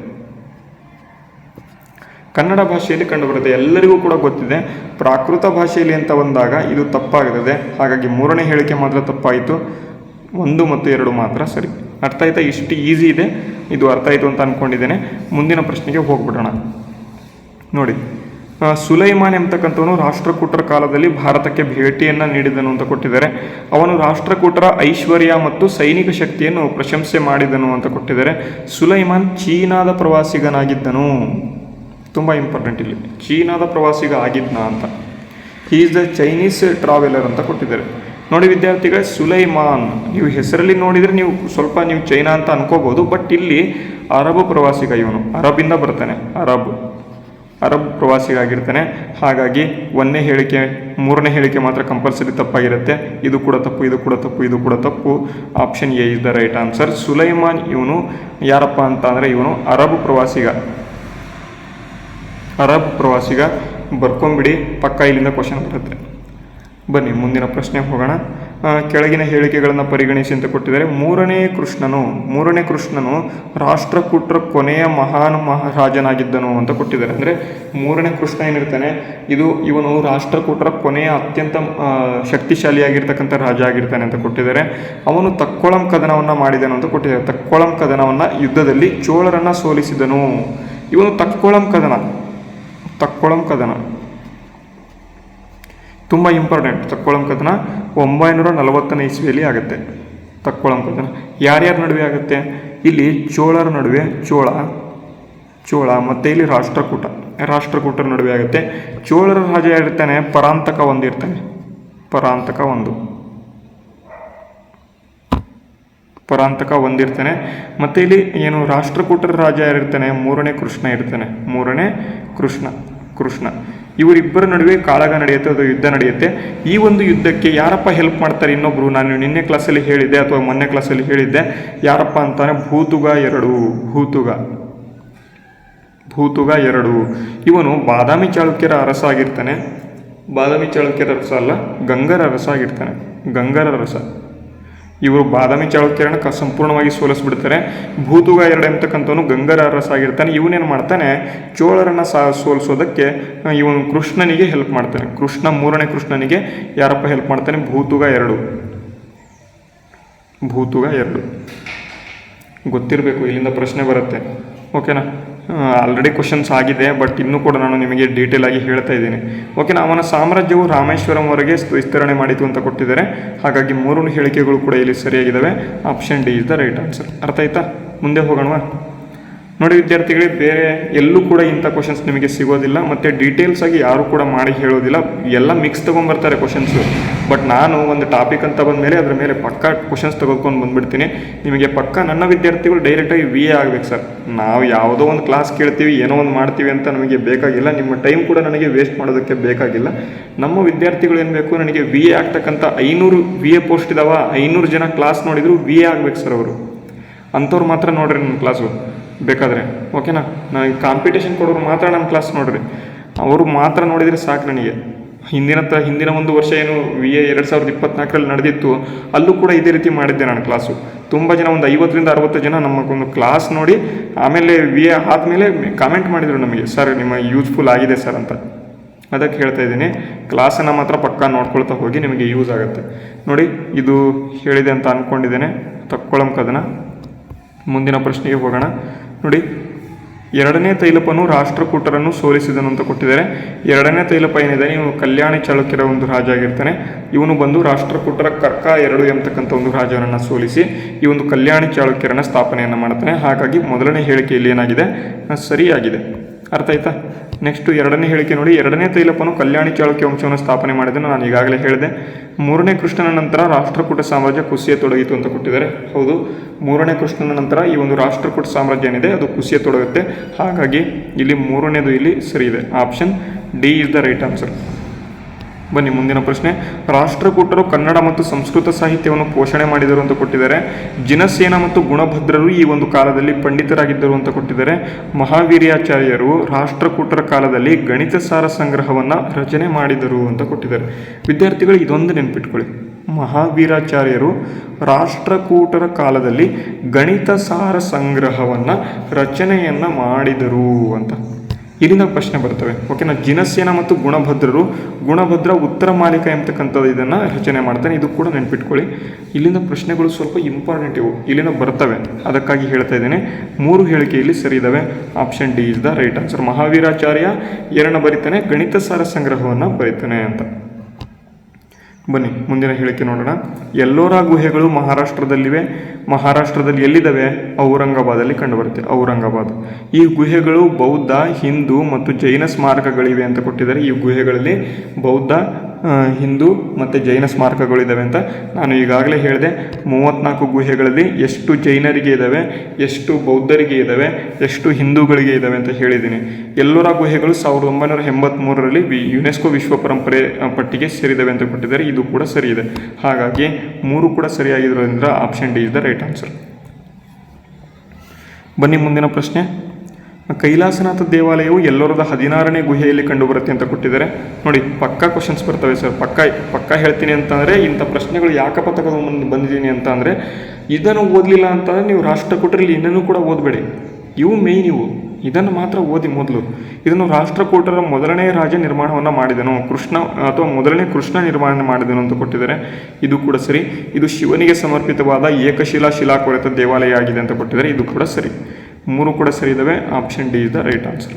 ಎಲ್ಲರಿಗೂ ಕೂಡ ಗೊತ್ತಿದೆ. ಪ್ರಾಕೃತ ಭಾಷೆಯಲ್ಲಿ ಅಂತ ಬಂದಾಗ ಇದು ತಪ್ಪಾಗಿರುತ್ತೆ. ಹಾಗಾಗಿ 3ನೇ ಹೇಳಿಕೆ ಮಾತ್ರ ತಪ್ಪಾಯಿತು, 1 ಮತ್ತು 2 ಮಾತ್ರ ಸರಿ. ಅರ್ಥ ಆಯ್ತಾ? ಇಷ್ಟು ಈಸಿ ಇದೆ, ಇದು ಅರ್ಥ ಆಯಿತು ಅಂತ ಅಂದ್ಕೊಂಡಿದ್ದೇನೆ. ಮುಂದಿನ ಪ್ರಶ್ನೆಗೆ ಹೋಗ್ಬಿಡೋಣ. ನೋಡಿ, ಸುಲೈಮಾನ್ ಎಂಬತಕ್ಕಂಥವನು ರಾಷ್ಟ್ರಕೂಟರ ಕಾಲದಲ್ಲಿ ಭಾರತಕ್ಕೆ ಭೇಟಿಯನ್ನು ನೀಡಿದನು ಅಂತ ಕೊಟ್ಟಿದ್ದಾರೆ. ಅವನು ರಾಷ್ಟ್ರಕೂಟರ ಐಶ್ವರ್ಯ ಮತ್ತು ಸೈನಿಕ ಶಕ್ತಿಯನ್ನು ಪ್ರಶಂಸೆ ಮಾಡಿದನು ಅಂತ ಕೊಟ್ಟಿದ್ದಾರೆ. ಸುಲೈಮಾನ್ ಚೀನಾದ ಪ್ರವಾಸಿಗನಾಗಿದ್ದನು. ತುಂಬ ಇಂಪಾರ್ಟೆಂಟ್ ಇಲ್ಲಿ, ಚೀನಾದ ಪ್ರವಾಸಿಗ ಆಗಿದ್ನ ಅಂತ. He is the Chinese traveller ಅಂತ ಕೊಟ್ಟಿದ್ದಾರೆ. ನೋಡಿ ವಿದ್ಯಾರ್ಥಿಗಳೇ, ಸುಲೈಮಾನ್, ನೀವು ಹೆಸರಲ್ಲಿ ನೋಡಿದರೆ ನೀವು ಸ್ವಲ್ಪ ಚೈನಾ ಅಂತ ಅನ್ಕೋಬಹುದು, ಬಟ್ ಇಲ್ಲಿ ಅರಬ್ ಪ್ರವಾಸಿಗ, ಇವನು ಅರಬಿಂದ ಬರ್ತಾನೆ, ಅರಬ್ ಪ್ರವಾಸಿಗಾಗಿರ್ತಾನೆ. ಹಾಗಾಗಿ ಒಂದನೇ ಹೇಳಿಕೆ, ಮೂರನೇ ಹೇಳಿಕೆ ಮಾತ್ರ ಕಂಪಲ್ಸರಿ ತಪ್ಪಾಗಿರುತ್ತೆ. ಇದು ಕೂಡ ತಪ್ಪು, ಇದು ಕೂಡ ತಪ್ಪು, ಇದು ಕೂಡ ತಪ್ಪು. Option A is the right answer. Sulaiman ಇವನು ಯಾರಪ್ಪ ಅಂತ ಅಂದರೆ ಇವನು ಅರಬ್ ಪ್ರವಾಸಿಗ. ಬರ್ಕೊಂಬಿಡಿ, ಪಕ್ಕ ಇಲ್ಲಿಂದ ಕ್ವಶನ್ ಬರುತ್ತೆ. ಬನ್ನಿ ಮುಂದಿನ ಪ್ರಶ್ನೆ ಹೋಗೋಣ. ಕೆಳಗಿನ ಹೇಳಿಕೆಗಳನ್ನು ಪರಿಗಣಿಸಿ ಅಂತ ಕೊಟ್ಟಿದ್ದಾರೆ. ಮೂರನೇ ಕೃಷ್ಣನು ರಾಷ್ಟ್ರಕೂಟರ ಕೊನೆಯ ಮಹಾನ್ ಮಹಾರಾಜನಾಗಿದ್ದನು ಅಂತ ಕೊಟ್ಟಿದ್ದಾರೆ. ಅಂದರೆ ಮೂರನೇ ಕೃಷ್ಣ ಏನಿರ್ತಾನೆ, ಇವನು ರಾಷ್ಟ್ರಕೂಟರ ಕೊನೆಯ ಅತ್ಯಂತ ಶಕ್ತಿಶಾಲಿಯಾಗಿರ್ತಕ್ಕಂಥ ರಾಜ ಆಗಿರ್ತಾನೆ ಅಂತ ಕೊಟ್ಟಿದ್ದಾರೆ. ಅವನು ತಕ್ಕೊಳಂ ಕದನವನ್ನು ಮಾಡಿದನು ಅಂತ ಕೊಟ್ಟಿದ್ದಾರೆ. ತಕ್ಕೊಳಂ ಕದನವನ್ನು ಯುದ್ಧದಲ್ಲಿ ಚೋಳರನ್ನು ಸೋಲಿಸಿದನು. ಇವನು ತಕ್ಕೊಳಂ ಕದನ ತುಂಬ ಇಂಪಾರ್ಟೆಂಟ್. ತಕ್ಕೊಳಂ ಕದನ 940ನೇ ಇಸ್ವಿಯಲ್ಲಿ ಆಗುತ್ತೆ. ತಕ್ಕೊಳಂ ಕದನ ಯಾರ್ಯಾರ ನಡುವೆ ಆಗುತ್ತೆ? ಇಲ್ಲಿ ಚೋಳರ ನಡುವೆ, ಚೋಳ ಮತ್ತು ಇಲ್ಲಿ ರಾಷ್ಟ್ರಕೂಟರ ನಡುವೆ ಆಗುತ್ತೆ. ಚೋಳರ ರಾಜ ಇರ್ತಾನೆ ಪರಾಂತಕ ಒಂದಿರ್ತಾನೆ. ಮತ್ತು ಇಲ್ಲಿ ಏನು ರಾಷ್ಟ್ರಕೂಟರ ರಾಜ ಯಾರಿರ್ತಾನೆ? ಮೂರನೇ ಕೃಷ್ಣ. ಇವರಿಬ್ಬರ ನಡುವೆ ಕಾಳಗ ನಡೆಯುತ್ತೆ, ಅದು ಯುದ್ಧ ನಡೆಯುತ್ತೆ. ಈ ಒಂದು ಯುದ್ಧಕ್ಕೆ ಯಾರಪ್ಪ ಹೆಲ್ಪ್ ಮಾಡ್ತಾರೆ? ಇನ್ನೊಬ್ರು, ನಾನು ನಿನ್ನೆ ಕ್ಲಾಸಲ್ಲಿ ಹೇಳಿದ್ದೆ ಅಥವಾ ಮೊನ್ನೆ ಕ್ಲಾಸಲ್ಲಿ ಹೇಳಿದ್ದೆ, ಯಾರಪ್ಪ ಅಂತಾನೆ ಭೂತುಗ ಎರಡು. ಇವನು ಬಾದಾಮಿ ಚಾಳುಕ್ಯರ ಅರಸ ಆಗಿರ್ತಾನೆ. ಬಾದಾಮಿ ಚಾಳುಕ್ಯರ ಅರಸ ಅಲ್ಲ, ಗಂಗರ ಅರಸ. ಇವರು ಬಾದಾಮಿ ಚಾಳುಕ್ಯರನ್ನ ಸಂಪೂರ್ಣವಾಗಿ ಸೋಲಿಸ್ಬಿಡ್ತಾರೆ. ಭೂತುಗ ಎರಡು ಅಂತಕ್ಕಂಥವನು ಗಂಗರ ಅರಸ ಆಗಿರ್ತಾನೆ. ಇವನೇನು ಮಾಡ್ತಾನೆ? ಚೋಳರನ್ನು ಸೋಲಿಸೋದಕ್ಕೆ ಇವನು ಕೃಷ್ಣನಿಗೆ ಹೆಲ್ಪ್ ಮಾಡ್ತಾನೆ. ಮೂರನೇ ಕೃಷ್ಣನಿಗೆ ಯಾರಪ್ಪ ಹೆಲ್ಪ್ ಮಾಡ್ತಾನೆ? ಭೂತುಗ ಎರಡು. ಗೊತ್ತಿರಬೇಕು, ಇಲ್ಲಿಂದ ಪ್ರಶ್ನೆ ಬರುತ್ತೆ. ಓಕೆನಾ? ಆಲ್ರೆಡಿ ಕ್ವಶನ್ಸ್ ಆಗಿದೆ, ಬಟ್ ಇನ್ನೂ ಕೂಡ ನಾನು ನಿಮಗೆ ಡೀಟೇಲ್ ಆಗಿ ಹೇಳ್ತಾ ಇದ್ದೀನಿ. ಓಕೆನಾ? ಅವನ ಸಾಮ್ರಾಜ್ಯವು ರಾಮೇಶ್ವರಂವರೆಗೆ ವಿಸ್ತರಣೆ ಮಾಡಿತು ಅಂತ ಕೊಟ್ಟಿದ್ದಾರೆ. ಹಾಗಾಗಿ 3 ಹೇಳಿಕೆಗಳು ಕೂಡ ಇಲ್ಲಿ ಸರಿಯಾಗಿದ್ದಾವೆ. Option D is the right answer. ಅರ್ಥ ಆಯ್ತಾ? ಮುಂದೆ ಹೋಗೋಣವಾ? ನೋಡಿ ವಿದ್ಯಾರ್ಥಿಗಳಿಗೆ, ಬೇರೆ ಎಲ್ಲೂ ಕೂಡ ಇಂಥ ಕ್ವಶನ್ಸ್ ನಿಮಗೆ ಸಿಗೋದಿಲ್ಲ, ಮತ್ತು ಡೀಟೇಲ್ಸ್ ಆಗಿ ಯಾರು ಕೂಡ ಮಾಡಿ ಹೇಳೋದಿಲ್ಲ. ಎಲ್ಲ ಮಿಕ್ಸ್ ತೊಗೊಂಡ್ಬರ್ತಾರೆ ಕ್ವಶನ್ಸು. ಬಟ್ ನಾನು ಒಂದು ಟಾಪಿಕ್ ಅಂತ ಬಂದಮೇಲೆ ಅದರ ಮೇಲೆ ಪಕ್ಕಾ ಕ್ವಶನ್ಸ್ ತೆಗೆದುಕೊಂಡು ಬಂದುಬಿಡ್ತೀನಿ. ನಿಮಗೆ ಪಕ್ಕ ನನ್ನ ವಿದ್ಯಾರ್ಥಿಗಳು ಡೈರೆಕ್ಟಾಗಿ VA ಆಗಬೇಕು ಸರ್. ನಾವು ಯಾವುದೋ ಒಂದು ಕ್ಲಾಸ್ ಕೇಳ್ತೀವಿ, ಏನೋ ಒಂದು ಮಾಡ್ತೀವಿ ಅಂತ ನಮಗೆ ಬೇಕಾಗಿಲ್ಲ. ನಿಮ್ಮ ಟೈಮ್ ಕೂಡ ನನಗೆ ವೇಸ್ಟ್ ಮಾಡೋದಕ್ಕೆ ಬೇಕಾಗಿಲ್ಲ. ನಮ್ಮ ವಿದ್ಯಾರ್ಥಿಗಳು ಏನು ಬೇಕು, ನನಗೆ VA ಆಗ್ತಕ್ಕಂಥ 500 VA ಪೋಸ್ಟ್ ಇದಾವ, 500 ಜನ ಕ್ಲಾಸ್ ನೋಡಿದ್ರು VA ಆಗಬೇಕು ಸರ್ ಅವರು. ಅಂಥವ್ರು ಮಾತ್ರ ನೋಡ್ರಿ ನನ್ನ ಕ್ಲಾಸು ಬೇಕಾದರೆ. ಓಕೆನಾ? ನನಗೆ ಕಾಂಪಿಟೇಷನ್ ಕೊಡೋರು ಮಾತ್ರ ನನ್ನ ಕ್ಲಾಸ್ ನೋಡ್ರಿ. ಅವರು ಮಾತ್ರ ನೋಡಿದರೆ ಸಾಕು ನನಗೆ. ಹಿಂದಿನ ಒಂದು ವರ್ಷ ಏನು VA 2024ರಲ್ಲಿ ನಡೆದಿತ್ತು, ಅಲ್ಲೂ ಕೂಡ ಇದೇ ರೀತಿ ಮಾಡಿದ್ದೆ ನಾನು ಕ್ಲಾಸು. ತುಂಬ ಜನ, ಒಂದು 50ರಿಂದ 60 ಜನ ನಮ್ಮ ಒಂದು ಕ್ಲಾಸ್ ನೋಡಿ ಆಮೇಲೆ VA ಆದಮೇಲೆ ಕಾಮೆಂಟ್ ಮಾಡಿದರು ನಮಗೆ, ಸರ್ ನಿಮ್ಮ ಯೂಸ್ಫುಲ್ ಆಗಿದೆ ಸರ್ ಅಂತ. ಅದಕ್ಕೆ ಹೇಳ್ತಾ ಇದ್ದೀನಿ, ಕ್ಲಾಸನ್ನು ಮಾತ್ರ ಪಕ್ಕಾ ನೋಡ್ಕೊಳ್ತಾ ಹೋಗಿ, ನಿಮಗೆ ಯೂಸ್ ಆಗುತ್ತೆ. ನೋಡಿ, ಇದು ಹೇಳಿದೆ ಅಂತ ಅಂದ್ಕೊಂಡಿದ್ದೇನೆ. ತಕ್ಕೊಳಂ ಕದನ. ಮುಂದಿನ ಪ್ರಶ್ನೆಗೆ ಹೋಗೋಣ. ನೋಡಿ, 2ನೇ ತೈಲಪನು ರಾಷ್ಟ್ರಕೂಟರನ್ನು ಸೋಲಿಸಿದನು ಅಂತ ಕೊಟ್ಟಿದ್ದಾರೆ. 2ನೇ ತೈಲಪ ಏನಿದೆ, ಇವನು ಕಲ್ಯಾಣಿ ಚಾಳುಕ್ಯರ ಒಂದು ರಾಜ ಆಗಿರ್ತಾನೆ. ಇವನು ಬಂದು ರಾಷ್ಟ್ರಕೂಟರ ಕರ್ಕ 2 ಎಂಬತಕ್ಕಂಥ ಒಂದು ರಾಜನನ್ನು ಸೋಲಿಸಿ ಈ ಒಂದು ಕಲ್ಯಾಣಿ ಚಾಳುಕ್ಯರನ್ನು ಸ್ಥಾಪನೆಯನ್ನು ಮಾಡ್ತಾನೆ. ಹಾಗಾಗಿ ಮೊದಲನೇ ಹೇಳಿಕೆಯಲ್ಲಿ ಏನಾಗಿದೆ? ಸರಿಯಾಗಿದೆ. ಅರ್ಥ ಆಯ್ತಾ? ನೆಕ್ಸ್ಟು 2ನೇ ಹೇಳಿಕೆ ನೋಡಿ. 2ನೇ ತೈಲಪನು ಕಲ್ಯಾಣಿ ಚಾಳುಕ್ಯ ವಂಶವನ್ನು ಸ್ಥಾಪನೆ ಮಾಡಿದನು, ನಾನು ಈಗಾಗಲೇ ಹೇಳಿದೆ. 3ನೇ ಕೃಷ್ಣನ ನಂತರ ರಾಷ್ಟ್ರಕೂಟ ಸಾಮ್ರಾಜ್ಯ ಕುಸಿಯತೊಡಗಿತು ಅಂತ ಕೊಟ್ಟಿದ್ದಾರೆ. ಹೌದು, 3ನೇ ಕೃಷ್ಣನ ನಂತರ ಈ ಒಂದು ರಾಷ್ಟ್ರಕೂಟ ಸಾಮ್ರಾಜ್ಯ ಏನಿದೆ ಅದು ಕುಸಿಯತೊಡಗುತ್ತೆ. ಹಾಗಾಗಿ ಇಲ್ಲಿ 3ನೇದು ಇಲ್ಲಿ ಸರಿ ಇದೆ. Option D is the right answer. ಬನ್ನಿ ಮುಂದಿನ ಪ್ರಶ್ನೆ. ರಾಷ್ಟ್ರಕೂಟರು ಕನ್ನಡ ಮತ್ತು ಸಂಸ್ಕೃತ ಸಾಹಿತ್ಯವನ್ನು ಪೋಷಣೆ ಮಾಡಿದರು ಅಂತ ಕೊಟ್ಟಿದ್ದಾರೆ. ಜಿನಸೇನ ಮತ್ತು ಗುಣಭದ್ರರು ಈ ಒಂದು ಕಾಲದಲ್ಲಿ ಪಂಡಿತರಾಗಿದ್ದರು ಅಂತ ಕೊಟ್ಟಿದ್ದಾರೆ. ಮಹಾವೀರ್ಯಾಚಾರ್ಯರು ರಾಷ್ಟ್ರಕೂಟರ ಕಾಲದಲ್ಲಿ ಗಣಿತ ಸಾರ ಸಂಗ್ರಹವನ್ನು ರಚನೆ ಮಾಡಿದರು ಅಂತ ಕೊಟ್ಟಿದ್ದಾರೆ. ವಿದ್ಯಾರ್ಥಿಗಳು ಇದೊಂದು ನೆನಪಿಟ್ಕೊಳ್ಳಿ, ಮಹಾವೀರಾಚಾರ್ಯರು ರಾಷ್ಟ್ರಕೂಟರ ಕಾಲದಲ್ಲಿ ಗಣಿತ ಸಾರ ಸಂಗ್ರಹವನ್ನು ರಚನೆಯನ್ನು ಮಾಡಿದರು ಅಂತ ಇಲ್ಲಿಂದ ಪ್ರಶ್ನೆ ಬರ್ತವೆ. ಓಕೆನಾ? ಜಿನಸೇನ ಮತ್ತು ಗುಣಭದ್ರ ಉತ್ತರ ಮಾಲಿಕ ಎಂಬತಕ್ಕಂಥದ್ದು ಇದನ್ನು ರಚನೆ ಮಾಡ್ತಾನೆ. ಇದು ಕೂಡ ನೆನ್ಪಿಟ್ಕೊಳ್ಳಿ. ಇಲ್ಲಿಂದ ಪ್ರಶ್ನೆಗಳು ಸ್ವಲ್ಪ ಇಂಪಾರ್ಟೆಂಟ್ ಇವು, ಇಲ್ಲಿಂದ ಬರ್ತವೆ, ಅದಕ್ಕಾಗಿ ಹೇಳ್ತಾ ಇದ್ದೇನೆ. 3 ಹೇಳಿಕೆಯಲ್ಲಿ ಸರಿ ಇದ್ದಾವೆ. Option D is the right answer. Mahaviracharya ಏನನ್ನು ಬರೀತಾನೆ? ಗಣಿತ ಸಾರ ಸಂಗ್ರಹವನ್ನು ಬರೀತಾನೆ ಅಂತ. ಬನ್ನಿ ಮುಂದಿನ ಹೇಳಿಕೆ ನೋಡೋಣ. ಎಲ್ಲೋರ ಗುಹೆಗಳು ಮಹಾರಾಷ್ಟ್ರದಲ್ಲಿ ಎಲ್ಲಿದ್ದಾವೆ? ಔರಂಗಾಬಾದಲ್ಲಿ ಕಂಡುಬರುತ್ತೆ. ಔರಂಗಾಬಾದ್. ಈ ಗುಹೆಗಳು ಬೌದ್ಧ, ಹಿಂದೂ ಮತ್ತು ಜೈನ ಸ್ಮಾರಕಗಳಿವೆ ಅಂತ ಕೊಟ್ಟಿದ್ದಾರೆ. ಈ ಗುಹೆಗಳಲ್ಲಿ ಬೌದ್ಧ ಹಿಂದೂ ಮತ್ತು ಜೈನ ಸ್ಮಾರಕಗಳಿದ್ದಾವೆ ಅಂತ. ನಾನು ಈಗಾಗಲೇ ಹೇಳಿದೆ 34 ಗುಹೆಗಳಲ್ಲಿ ಎಷ್ಟು ಜೈನರಿಗೆ ಇದ್ದಾವೆ, ಎಷ್ಟು ಬೌದ್ಧರಿಗೆ ಇದ್ದಾವೆ, ಎಷ್ಟು ಹಿಂದೂಗಳಿಗೆ ಇದ್ದಾವೆ ಅಂತ ಹೇಳಿದ್ದೀನಿ. ಎಲ್ಲೋರಾ ಗುಹೆಗಳು 1983ರಲ್ಲಿ ಯುನೆಸ್ಕೋ ವಿಶ್ವ ಪರಂಪರೆ ಪಟ್ಟಿಗೆ ಸೇರಿದ್ದಾವೆ ಅಂತ ಕೊಟ್ಟಿದ್ದಾರೆ. ಇದು ಕೂಡ ಸರಿ ಇದೆ. ಹಾಗಾಗಿ 3 ಕೂಡ ಸರಿಯಾಗಿರೋದ್ರಿಂದ option D is the right answer. ಬನ್ನಿ ಮುಂದಿನ ಪ್ರಶ್ನೆ. ಕೈಲಾಸನಾಥ ದೇವಾಲಯವು ಎಲ್ಲೋರದ 16ನೇ ಗುಹೆಯಲ್ಲಿ ಕಂಡುಬರುತ್ತೆ ಅಂತ ಕೊಟ್ಟಿದ್ದಾರೆ. ನೋಡಿ, ಪಕ್ಕಾ ಕ್ವಶನ್ಸ್ ಬರ್ತವೆ ಸರ್. ಪಕ್ಕ ಹೇಳ್ತೀನಿ ಅಂತಂದರೆ ಇಂಥ ಪ್ರಶ್ನೆಗಳು ಯಾಕಪ್ಪ ತಗೊಂಡು ಬಂದಿದ್ದೀನಿ ಅಂತ ಅಂದರೆ, ಇದನ್ನು ಓದಲಿಲ್ಲ ಅಂತಂದರೆ ನೀವು ರಾಷ್ಟ್ರಕೂಟರಲ್ಲಿ ಇನ್ನೂ ಕೂಡ ಓದಬೇಡಿ. ಇವು ಮೇಯ್ನ್ ಇವು. ಇದನ್ನು ಮಾತ್ರ ಓದಿ ಮೊದಲು. ಇದನ್ನು ರಾಷ್ಟ್ರಕೂಟರ ಮೊದಲನೇ ರಾಜ ನಿರ್ಮಾಣವನ್ನು ಮಾಡಿದನು, ಕೃಷ್ಣ ಅಥವಾ ಮೊದಲನೇ ಕೃಷ್ಣ ನಿರ್ಮಾಣ ಮಾಡಿದನು ಅಂತ ಕೊಟ್ಟಿದ್ದಾರೆ. ಇದು ಕೂಡ ಸರಿ. ಇದು ಶಿವನಿಗೆ ಸಮರ್ಪಿತವಾದ ಏಕಶಿಲಾ ಶಿಲಾಕೊರೆತ ದೇವಾಲಯ ಆಗಿದೆ ಅಂತ ಕೊಟ್ಟಿದ್ದಾರೆ. ಇದು ಕೂಡ ಸರಿ. 3 ಕೂಡ ಸರಿ ಇದ್ದಾವೆ. Option D is the right answer.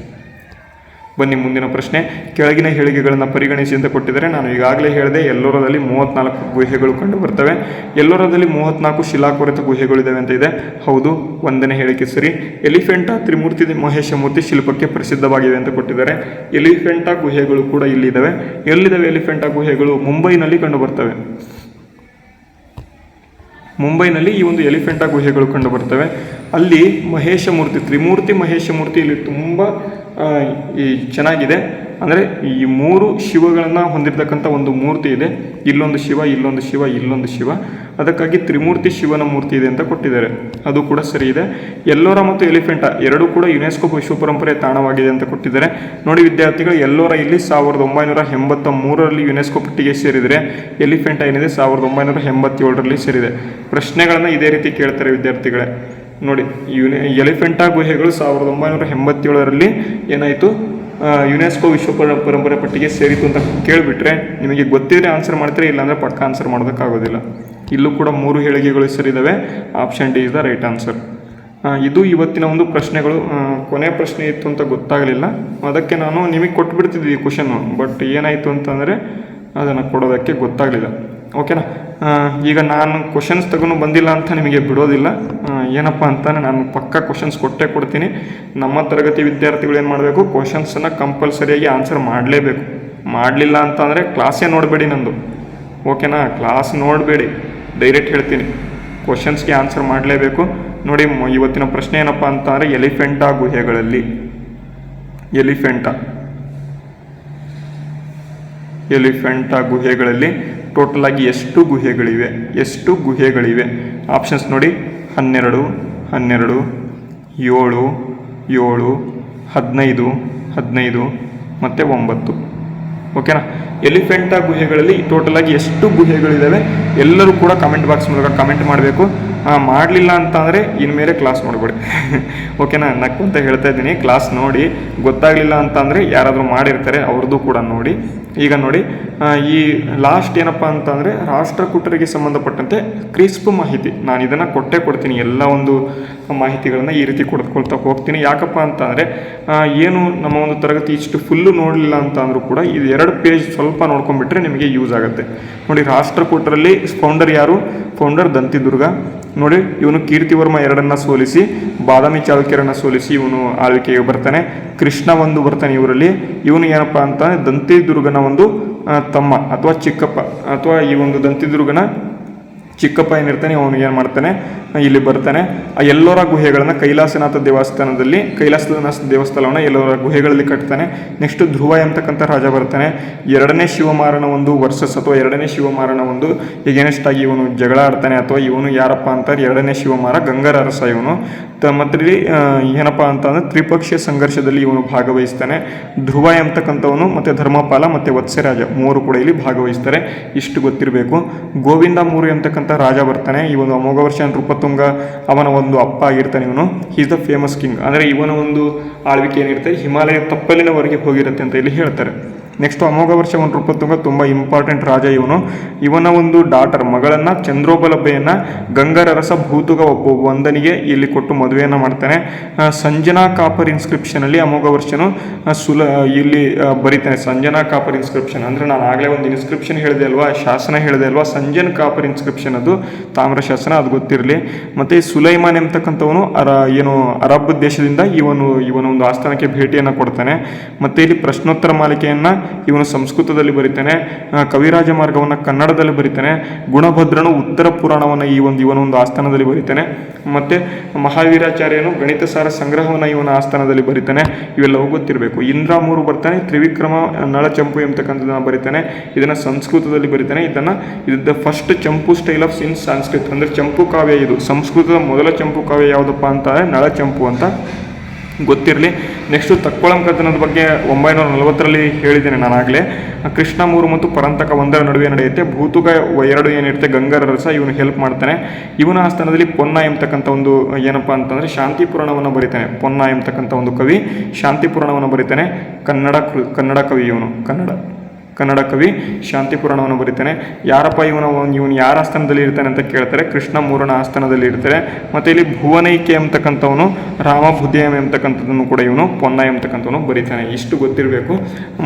ಬನ್ನಿ ಮುಂದಿನ ಪ್ರಶ್ನೆ. ಕೆಳಗಿನ ಹೇಳಿಕೆಗಳನ್ನು ಪರಿಗಣಿಸಿ ಅಂತ ಕೊಟ್ಟಿದ್ದಾರೆ. ನಾನು ಈಗಾಗಲೇ ಹೇಳಿದೆ, ಎಲ್ಲೋರದಲ್ಲಿ 34 ಗುಹೆಗಳು ಕಂಡು ಬರ್ತವೆ. ಎಲ್ಲೋರದಲ್ಲಿ 34 ಶಿಲಾಕೊರೆತ ಗುಹೆಗಳಿದ್ದಾವೆ ಅಂತ ಇದೆ. ಹೌದು, 1ನೇ ಹೇಳಿಕೆ ಸರಿ. ಎಲಿಫೆಂಟಾ ತ್ರಿಮೂರ್ತಿ ಮಹೇಶ ಮೂರ್ತಿ ಶಿಲ್ಪಕ್ಕೆ ಪ್ರಸಿದ್ಧವಾಗಿವೆ ಅಂತ ಕೊಟ್ಟಿದ್ದಾರೆ. ಎಲಿಫೆಂಟಾ ಗುಹೆಗಳು ಕೂಡ ಇಲ್ಲಿದ್ದಾವೆ. ಎಲ್ಲಿದ್ದಾವೆ ಎಲಿಫೆಂಟಾ ಗುಹೆಗಳು? ಮುಂಬೈನಲ್ಲಿ ಕಂಡು ಬರ್ತವೆ. ಮುಂಬೈನಲ್ಲಿ ಈ ಒಂದು ಎಲಿಫೆಂಟಾ ಗುಹೆಗಳು ಕಂಡು ಬರ್ತವೆ. ಅಲ್ಲಿ ಮಹೇಶ ಮೂರ್ತಿ, ತ್ರಿಮೂರ್ತಿ ಮಹೇಶ ಮೂರ್ತಿ ಇಲ್ಲಿ ತುಂಬ ಚೆನ್ನಾಗಿದೆ. ಅಂದರೆ ಈ 3 ಶಿವಗಳನ್ನು ಹೊಂದಿರತಕ್ಕಂಥ ಒಂದು ಮೂರ್ತಿ ಇದೆ. ಇಲ್ಲೊಂದು ಶಿವ, ಇಲ್ಲೊಂದು ಶಿವ, ಇಲ್ಲೊಂದು ಶಿವ. ಅದಕ್ಕಾಗಿ ತ್ರಿಮೂರ್ತಿ ಶಿವನ ಮೂರ್ತಿ ಇದೆ ಅಂತ ಕೊಟ್ಟಿದ್ದಾರೆ. ಅದು ಕೂಡ ಸರಿ ಇದೆ. ಎಲ್ಲೋರ ಮತ್ತು ಎಲಿಫೆಂಟಾ ಎರಡೂ ಕೂಡ ಯುನೆಸ್ಕೋ ವಿಶ್ವ ಪರಂಪರೆ ತಾಣವಾಗಿದೆ ಅಂತ ಕೊಟ್ಟಿದ್ದಾರೆ. ನೋಡಿ ವಿದ್ಯಾರ್ಥಿಗಳು, ಎಲ್ಲೋರ ಇಲ್ಲಿ 1983ರಲ್ಲಿ ಯುನೆಸ್ಕೋ ಪಟ್ಟಿಗೆ ಸೇರಿದರೆ, ಎಲಿಫೆಂಟಾ ಏನಿದೆ 1987ರಲ್ಲಿ ಸೇರಿದೆ. ಪ್ರಶ್ನೆಗಳನ್ನು ಇದೇ ರೀತಿ ಕೇಳ್ತಾರೆ ವಿದ್ಯಾರ್ಥಿಗಳೇ. ನೋಡಿ, ಎಲಿಫೆಂಟಾ ಗುಹೆಗಳು 1987ರಲ್ಲಿ ಏನಾಯಿತು, ಯುನೆಸ್ಕೋ ವಿಶ್ವ ಪರಂಪರೆ ಪಟ್ಟಿಗೆ ಸೇರಿತು ಅಂತ ಕೇಳಿಬಿಟ್ರೆ ನಿಮಗೆ ಗೊತ್ತಿದ್ರೆ ಆನ್ಸರ್ ಮಾಡ್ತೀರಾ, ಇಲ್ಲಾಂದರೆ ಪಕ್ಕ ಆನ್ಸರ್ ಮಾಡೋದಕ್ಕಾಗೋದಿಲ್ಲ. ಇಲ್ಲೂ ಕೂಡ 3 ಹೇಳಿಕೆಗಳು ಸರಿದ್ದಾವೆ. Option D is the right answer. ಇದು ಇವತ್ತಿನ ಒಂದು ಪ್ರಶ್ನೆಗಳು. ಕೊನೆ ಪ್ರಶ್ನೆ ಇತ್ತು ಅಂತ ಗೊತ್ತಾಗಲಿಲ್ಲ, ಅದಕ್ಕೆ ನಾನು ನಿಮಗೆ ಕೊಟ್ಬಿಡ್ತಿದ್ದೆ ಈ ಕ್ವಶನ್ನು. ಬಟ್ ಏನಾಯಿತು ಅಂತಂದರೆ ಅದನ್ನು ಕೊಡೋದಕ್ಕೆ ಗೊತ್ತಾಗಲಿಲ್ಲ. ಓಕೆನಾ? ಈಗ ನಾನು ಕ್ವಶನ್ಸ್ ತಗೊಂಡು ಬಂದಿಲ್ಲ ಅಂತ ನಿಮಗೆ ಬಿಡೋದಿಲ್ಲ. ಏನಪ್ಪ ಅಂತಾನೆ ನಾನು ಪಕ್ಕ ಕ್ವಶನ್ಸ್ ಕೊಟ್ಟೇ ಕೊಡ್ತೀನಿ. ನಮ್ಮ ತರಗತಿ ವಿದ್ಯಾರ್ಥಿಗಳು ಏನು ಮಾಡಬೇಕು, ಕ್ವಶನ್ಸನ್ನು ಕಂಪಲ್ಸರಿಯಾಗಿ ಆನ್ಸರ್ ಮಾಡಲೇಬೇಕು. ಮಾಡಲಿಲ್ಲ ಅಂತಂದರೆ ಕ್ಲಾಸೇ ನೋಡಬೇಡಿ ನಂದು. ಓಕೆನಾ? ಕ್ಲಾಸ್ ನೋಡಬೇಡಿ, ಡೈರೆಕ್ಟ್ ಹೇಳ್ತೀನಿ. ಕ್ವಶನ್ಸ್ಗೆ ಆನ್ಸರ್ ಮಾಡಲೇಬೇಕು. ನೋಡಿ, ಇವತ್ತಿನ ಪ್ರಶ್ನೆ ಏನಪ್ಪ ಅಂತಂದರೆ, ಎಲಿಫೆಂಟಾ ಗುಹೆಗಳಲ್ಲಿ ಎಲಿಫೆಂಟಾ ಗುಹೆಗಳಲ್ಲಿ ಟೋಟಲ್ ಆಗಿ ಎಷ್ಟು ಗುಹೆಗಳಿವೆ? ಆಪ್ಷನ್ಸ್ ನೋಡಿ, 12, 12, 7, 7, 15, 15 ಮತ್ತು 9. ಓಕೆನಾ? ಎಲಿಫೆಂಟಾ ಗುಹೆಗಳಲ್ಲಿ ಟೋಟಲ್ ಆಗಿ ಎಷ್ಟು ಗುಹೆಗಳಿದ್ದಾವೆ ಎಲ್ಲರೂ ಕೂಡ ಕಮೆಂಟ್ ಬಾಕ್ಸ್ ಮೂಲಕ ಕಮೆಂಟ್ ಮಾಡಬೇಕು. ಮಾಡಲಿಲ್ಲ ಅಂತಂದರೆ ಇನ್ಮೇಲೆ ಕ್ಲಾಸ್ ನೋಡಬೇಡಿ. ಓಕೆನಾ? ನಕ್ಕು ಅಂತ ಹೇಳ್ತಾ ಇದ್ದೀನಿ. ಕ್ಲಾಸ್ ನೋಡಿ, ಗೊತ್ತಾಗಲಿಲ್ಲ ಅಂತಂದರೆ ಯಾರಾದರೂ ಮಾಡಿರ್ತಾರೆ ಅವ್ರದ್ದು ಕೂಡ ನೋಡಿ. ಈಗ ನೋಡಿ, ಈ ಲಾಸ್ಟ್ ಏನಪ್ಪ ಅಂತಂದರೆ ರಾಷ್ಟ್ರಕೂಟರಿಗೆ ಸಂಬಂಧಪಟ್ಟಂತೆ ಕ್ರಿಸ್ಪ್ ಮಾಹಿತಿ ನಾನು ಇದನ್ನು ಕೊಡ್ತೀನಿ. ಎಲ್ಲ ಒಂದು ಮಾಹಿತಿಗಳನ್ನು ಈ ರೀತಿ ಕೊಡ್ಕೊಳ್ತಾ ಹೋಗ್ತೀನಿ. ಯಾಕಪ್ಪ ಅಂತಂದರೆ ಏನು ನಮ್ಮ ಒಂದು ತರಗತಿ ಇಷ್ಟು ಫುಲ್ಲು ನೋಡಲಿಲ್ಲ ಅಂತ ಅಂದರೂ ಕೂಡ ಇದು 2 ಪೇಜ್ ಸ್ವಲ್ಪ ನೋಡ್ಕೊಂಡ್ಬಿಟ್ರೆ ನಿಮಗೆ ಯೂಸ್ ಆಗುತ್ತೆ. ನೋಡಿ, ರಾಷ್ಟ್ರಕೂಟರಲ್ಲಿ ಫೌಂಡರ್ ಯಾರು? ಫೌಂಡರ್ ದಂತಿದುರ್ಗ. ನೋಡಿ, ಇವನು ಕೀರ್ತಿವರ್ಮ 2ನ್ನ ಸೋಲಿಸಿ ಬಾದಾಮಿ ಚಾಲುಕ್ಯರನ್ನು ಸೋಲಿಸಿ ಇವನು ಆಳ್ವಿಕೆಗೆ ಬರ್ತಾನೆ. ಕೃಷ್ಣ ಒಂದು ಬರ್ತಾನೆ ಇವರಲ್ಲಿ. ಇವನು ಏನಪ್ಪ ಅಂತ ದಂತಿದುರ್ಗನ ಒಂದು ತಮ್ಮ ಅಥವಾ ಚಿಕ್ಕಪ್ಪ, ಅಥವಾ ಈ ಒಂದು ದಂತಿದುರ್ಗನ ಚಿಕ್ಕಪ್ಪ ಏನಿರ್ತಾನೆ ಅವನು ಏನು ಮಾಡ್ತಾನೆ, ಇಲ್ಲಿ ಬರ್ತಾನೆ. ಆ ಎಲ್ಲೋರ ಗುಹೆಗಳನ್ನು ಕೈಲಾಸನಾಥ ದೇವಸ್ಥಾನವನ್ನು ಎಲ್ಲೋರ ಗುಹೆಗಳಲ್ಲಿ ಕಟ್ತಾನೆ. ನೆಕ್ಸ್ಟ್ ಧ್ರುವ ಎಂತಕ್ಕಂಥ ರಾಜ ಬರ್ತಾನೆ. 2ನೇ ಶಿವಮಾರನ ಒಂದು ವರ್ಸಸ್ ಅಥವಾ 2ನೇ ಶಿವಮಾರನ ಒಂದು ಎಗೇನೆಸ್ಟ್ ಆಗಿ ಇವನು ಜಗಳ ಆಡ್ತಾನೆ. ಅಥವಾ ಇವನು ಯಾರಪ್ಪ ಅಂತಾರೆ, 2ನೇ ಶಿವಮಾರ ಗಂಗರ ಅರಸ ಇವನು. ಮತ್ತು ಇಲ್ಲಿ ಏನಪ್ಪ ಅಂತಂದರೆ ತ್ರಿಪಕ್ಷೀಯ ಸಂಘರ್ಷದಲ್ಲಿ ಇವನು ಭಾಗವಹಿಸ್ತಾನೆ. ಧ್ರುವ ಎಂತಕ್ಕಂಥವನು ಮತ್ತು ಧರ್ಮಪಾಲ ಮತ್ತು ವತ್ಸರಾಜ 3 ಕೂಡ ಇಲ್ಲಿ ಭಾಗವಹಿಸ್ತಾರೆ. ಇಷ್ಟು ಗೊತ್ತಿರಬೇಕು. ಗೋವಿಂದ 3 ಎಂತಕ್ಕಂಥ ರಾಜ ಬರ್ತಾನೆ. ಇವನು ಅಮೋಘವರ್ಷ ನೃಪತುಂಗ ಅವನ ಒಂದು ಅಪ್ಪ ಆಗಿರ್ತಾನೆ. ಇವನು ಈಸ್ ದ ಫೇಮಸ್ ಕಿಂಗ್. ಅಂದರೆ ಇವನ ಒಂದು ಆಳ್ವಿಕೆ ಏನಿರುತ್ತೆ ಹಿಮಾಲಯ ತಪ್ಪಲಿನವರೆಗೆ ಹೋಗಿರುತ್ತೆ ಅಂತ ಇಲ್ಲಿ ಹೇಳ್ತಾರೆ. ನೆಕ್ಸ್ಟ್ ಅಮೋಘವರ್ಷ ನೃಪತುಂಗ ತುಂಬ ಇಂಪಾರ್ಟೆಂಟ್ ರಾಜ ಇವನು. ಇವನ ಒಂದು ಡಾಟರ್ ಮಗಳನ್ನು ಚಂದ್ರೋಬಲಭೆಯನ್ನು ಗಂಗರ ಅರಸ ಭೂತುಗ ಒಂದನಿಗೆ ಇಲ್ಲಿ ಕೊಟ್ಟು ಮದುವೆಯನ್ನು ಮಾಡ್ತಾನೆ. ಸಂಜನಾ ಕಾಪರ್ ಇನ್ಸ್ಕ್ರಿಪ್ಷನಲ್ಲಿ ಅಮೋಘವರ್ಷನು ಇಲ್ಲಿ ಬರೀತಾನೆ. ಸಂಜನಾ ಕಾಪರ್ ಇನ್ಸ್ಕ್ರಿಪ್ಷನ್ ಅಂದರೆ ನಾನು ಆಗಲೇ ಒಂದು ಇನ್ಸ್ಕ್ರಿಪ್ಷನ್ ಹೇಳಿದೆ ಅಲ್ವಾ, ಶಾಸನ ಹೇಳಿದೆ ಅಲ್ವಾ, ಸಂಜನ್ ಕಾಪರ್ ಇನ್ಸ್ಕ್ರಿಪ್ಷನ್ ಅದು ತಾಮ್ರ ಶಾಸನ, ಅದು ಗೊತ್ತಿರಲಿ. ಮತ್ತು ಸುಲೈಮಾನ್ ಎಂಬತಕ್ಕಂಥವನು ಅರಬ್ ದೇಶದಿಂದ ಇವನ ಒಂದು ಆಸ್ಥಾನಕ್ಕೆ ಭೇಟಿಯನ್ನು ಕೊಡ್ತಾನೆ. ಮತ್ತು ಇಲ್ಲಿ ಪ್ರಶ್ನೋತ್ತರ ಮಾಲಿಕೆಯನ್ನು ಇವನು ಸಂಸ್ಕೃತದಲ್ಲಿ ಬರೀತಾನೆ. ಕವಿರಾಜ ಮಾರ್ಗವನ್ನು ಕನ್ನಡದಲ್ಲಿ ಬರೀತಾನೆ. ಗುಣಭದ್ರನು ಉತ್ತರ ಪುರಾಣವನ್ನು ಇವನೊಂದು ಆಸ್ಥಾನದಲ್ಲಿ ಬರೀತಾನೆ. ಮತ್ತು ಮಹಾವೀರಾಚಾರ್ಯನು ಗಣಿತ ಸಾರ ಸಂಗ್ರಹವನ್ನು ಇವನ ಆಸ್ಥಾನದಲ್ಲಿ ಬರೀತಾನೆ. ಇವೆಲ್ಲವೂ ಗೊತ್ತಿರಬೇಕು. ಇಂದ್ರ ಮೂರು ಬರ್ತಾನೆ. ತ್ರಿವಿಕ್ರಮ ನಳಚಂಪು ಎಂಬತಕ್ಕಂಥದ್ದನ್ನು ಬರೀತಾನೆ. ಇದನ್ನು ಸಂಸ್ಕೃತದಲ್ಲಿ ಬರೀತಾನೆ. ಇದು first Champu style of in Sanskrit, ಅಂದರೆ ಚಂಪು ಕಾವ್ಯ. ಇದು ಸಂಸ್ಕೃತದ ಮೊದಲ ಚಂಪು ಕಾವ್ಯ ಯಾವುದಪ್ಪ ಅಂತ ನಳಚಂಪು ಅಂತ ಗೊತ್ತಿರಲಿ. ನೆಕ್ಸ್ಟು ತಕ್ಕೊಳಂ ಕದನದ ಬಗ್ಗೆ 940ರಲ್ಲಿ ಹೇಳಿದ್ದೇನೆ ನಾನಾಗಲೇ. ಕೃಷ್ಣ 3 ಮತ್ತು ಪರಂತಕ 1ರ ನಡುವೆ ನಡೆಯುತ್ತೆ. ಭೂತುಕ 2 ಏನಿರುತ್ತೆ ಗಂಗರ ರಸ, ಇವನು ಹೆಲ್ಪ್ ಮಾಡ್ತಾನೆ. ಇವನ ಆಸ್ಥಾನದಲ್ಲಿ ಪೊನ್ನ ಎಂಬತಕ್ಕಂಥ ಒಂದು ಏನಪ್ಪ ಅಂತಂದರೆ ಶಾಂತಿ ಪುರಾಣವನ್ನು ಬರೀತಾನೆ. ಪೊನ್ನ ಎಂಬತಕ್ಕಂಥ ಒಂದು ಕವಿ ಶಾಂತಿ ಪುರಾಣವನ್ನು ಬರೀತಾನೆ. ಕನ್ನಡ ಕವಿ ಇವನು, ಕನ್ನಡ ಕವಿ ಶಾಂತಿ ಪುರಾಣವನ್ನು ಬರೀತಾನೆ. ಯಾರಪ್ಪ ಇವನು ಯಾರ ಆಸ್ಥಾನದಲ್ಲಿ ಇರ್ತಾನೆ ಅಂತ ಕೇಳ್ತಾರೆ. ಕೃಷ್ಣ 3ನ ಆಸ್ಥಾನದಲ್ಲಿ ಇರ್ತಾರೆ. ಮತ್ತು ಇಲ್ಲಿ ಭುವನೈಕೆ ಎಂಬತಕ್ಕಂಥವನು ರಾಮಬುದ್ಧಿಯಂ ಎಂಬತಕ್ಕಂಥದ್ದನ್ನು ಕೂಡ ಇವನು ಪೊನ್ನ ಎಂಬತಕ್ಕಂಥವನು ಬರೀತಾನೆ. ಇಷ್ಟು ಗೊತ್ತಿರಬೇಕು.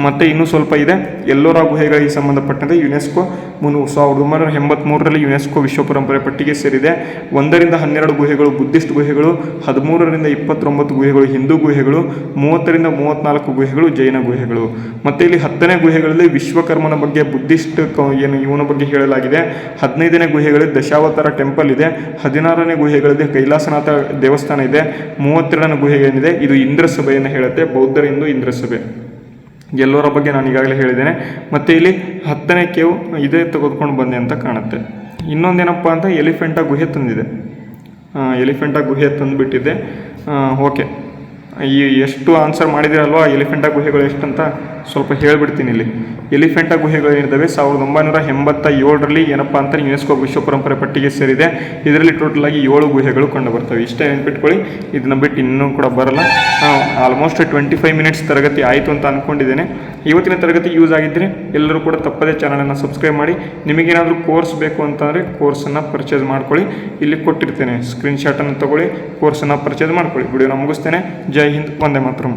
ಮತ್ತು ಇನ್ನೂ ಸ್ವಲ್ಪ ಇದೆ. ಎಲ್ಲೋರ ಗುಹೆಗಳಿಗೆ ಸಂಬಂಧಪಟ್ಟಂತೆ ಯುನೆಸ್ಕೋ 1983ರಲ್ಲಿ ಯುನೆಸ್ಕೋ ವಿಶ್ವ ಪರಂಪರೆ ಪಟ್ಟಿಗೆ ಸೇರಿದೆ. 1ರಿಂದ 12 ಗುಹೆಗಳು ಬುದ್ಧಿಸ್ಟ್ ಗುಹೆಗಳು, 13ರಿಂದ 29 ಗುಹೆಗಳು ಹಿಂದೂ ಗುಹೆಗಳು, 30ರಿಂದ 34 ಗುಹೆಗಳು ಜೈನ ಗುಹೆಗಳು. ಮತ್ತು ಇಲ್ಲಿ 10ನೇ ಗುಹೆಗಳಲ್ಲಿ ವಿಶ್ವಕರ್ಮನ ಬಗ್ಗೆ ಬುದ್ಧಿಸ್ಟ್ ಇವನ ಬಗ್ಗೆ ಹೇಳಲಾಗಿದೆ. 15ನೇ ಗುಹೆಗಳಲ್ಲಿ ದಶಾವತಾರ ಟೆಂಪಲ್ ಇದೆ. 16ನೇ ಗುಹೆಗಳಲ್ಲಿ ಕೈಲಾಸನಾಥ ದೇವಸ್ಥಾನ ಇದೆ. 32ನೇ ಗುಹೆ ಏನಿದೆ ಇದು ಇಂದ್ರ ಸಭೆಯನ್ನು ಹೇಳುತ್ತೆ, ಬೌದ್ಧರ ಇಂದ್ರ ಎಲ್ಲರ ಬಗ್ಗೆ ನಾನು ಈಗಾಗಲೇ ಹೇಳಿದ್ದೇನೆ. ಮತ್ತು ಇಲ್ಲಿ 10ನೇ ಕೇವು ಇದೇ ತೆಗೆದುಕೊಂಡು ಬಂದೆ ಅಂತ ಕಾಣುತ್ತೆ. ಇನ್ನೊಂದೇನಪ್ಪ ಅಂತ ಎಲಿಫೆಂಟಾ ಗುಹೆ ತಂದಿದೆ. ಎಲಿಫೆಂಟಾ ಗುಹೆ ತಂದುಬಿಟ್ಟಿದೆ. ಓಕೆ, ಎಷ್ಟು ಆನ್ಸರ್ ಮಾಡಿದಿರಲ್ವಾ ಎಲಿಫೆಂಟಾ ಗುಹೆಗಳು ಎಷ್ಟಂತ ಸ್ವಲ್ಪ ಹೇಳಿಬಿಡ್ತೀನಿ. ಇಲ್ಲಿ ಎಲಿಫೆಂಟಾ ಗುಹೆಗಳು ಏನಿದ್ದಾವೆ 1987ರಲ್ಲಿ ಏನಪ್ಪ ಅಂತ ಯುನೆಸ್ಕೋ ವಿಶ್ವ ಪರಂಪರೆ ಪಟ್ಟಿಗೆ ಸೇರಿದೆ. ಇದರಲ್ಲಿ ಟೋಟಲ್ ಆಗಿ 7 ಗುಹೆಗಳು ಕಂಡು ಬರ್ತವೆ. ಇಷ್ಟೇ ನೆನ್ಪಿಟ್ಕೊಳ್ಳಿ. ಇದನ್ನ ಬಿಟ್ಟು ಇನ್ನೂ ಕೂಡ ಬರಲ್ಲ. ಆಲ್ಮೋಸ್ಟ್ 25 ಮಿನಿಟ್ಸ್ ತರಗತಿ ಆಯಿತು ಅಂತ ಅಂದ್ಕೊಂಡಿದ್ದೇನೆ. ಇವತ್ತಿನ ತರಗತಿ ಯೂಸ್ ಆಗಿದ್ದರೆ ಎಲ್ಲರೂ ಕೂಡ ತಪ್ಪದೇ ಚಾನಲನ್ನು ಸಬ್ಸ್ಕ್ರೈಬ್ ಮಾಡಿ. ನಿಮಗೇನಾದರೂ ಕೋರ್ಸ್ ಬೇಕು ಅಂತಂದರೆ ಕೋರ್ಸನ್ನು ಪರ್ಚೇಸ್ ಮಾಡ್ಕೊಳ್ಳಿ. ಇಲ್ಲಿ ಕೊಟ್ಟಿರ್ತೇನೆ, ಸ್ಕ್ರೀನ್ಶಾಟನ್ನು ತೊಗೊಳ್ಳಿ, ಕೋರ್ಸನ್ನು ಪರ್ಚೇಸ್ ಮಾಡ್ಕೊಳ್ಳಿ. ವಿಡಿಯೋನ ಮುಗಿಸ್ತೇನೆ. ಜೈ ಹಿಂದ್, ವಂದೇ ಮಾತರಂ.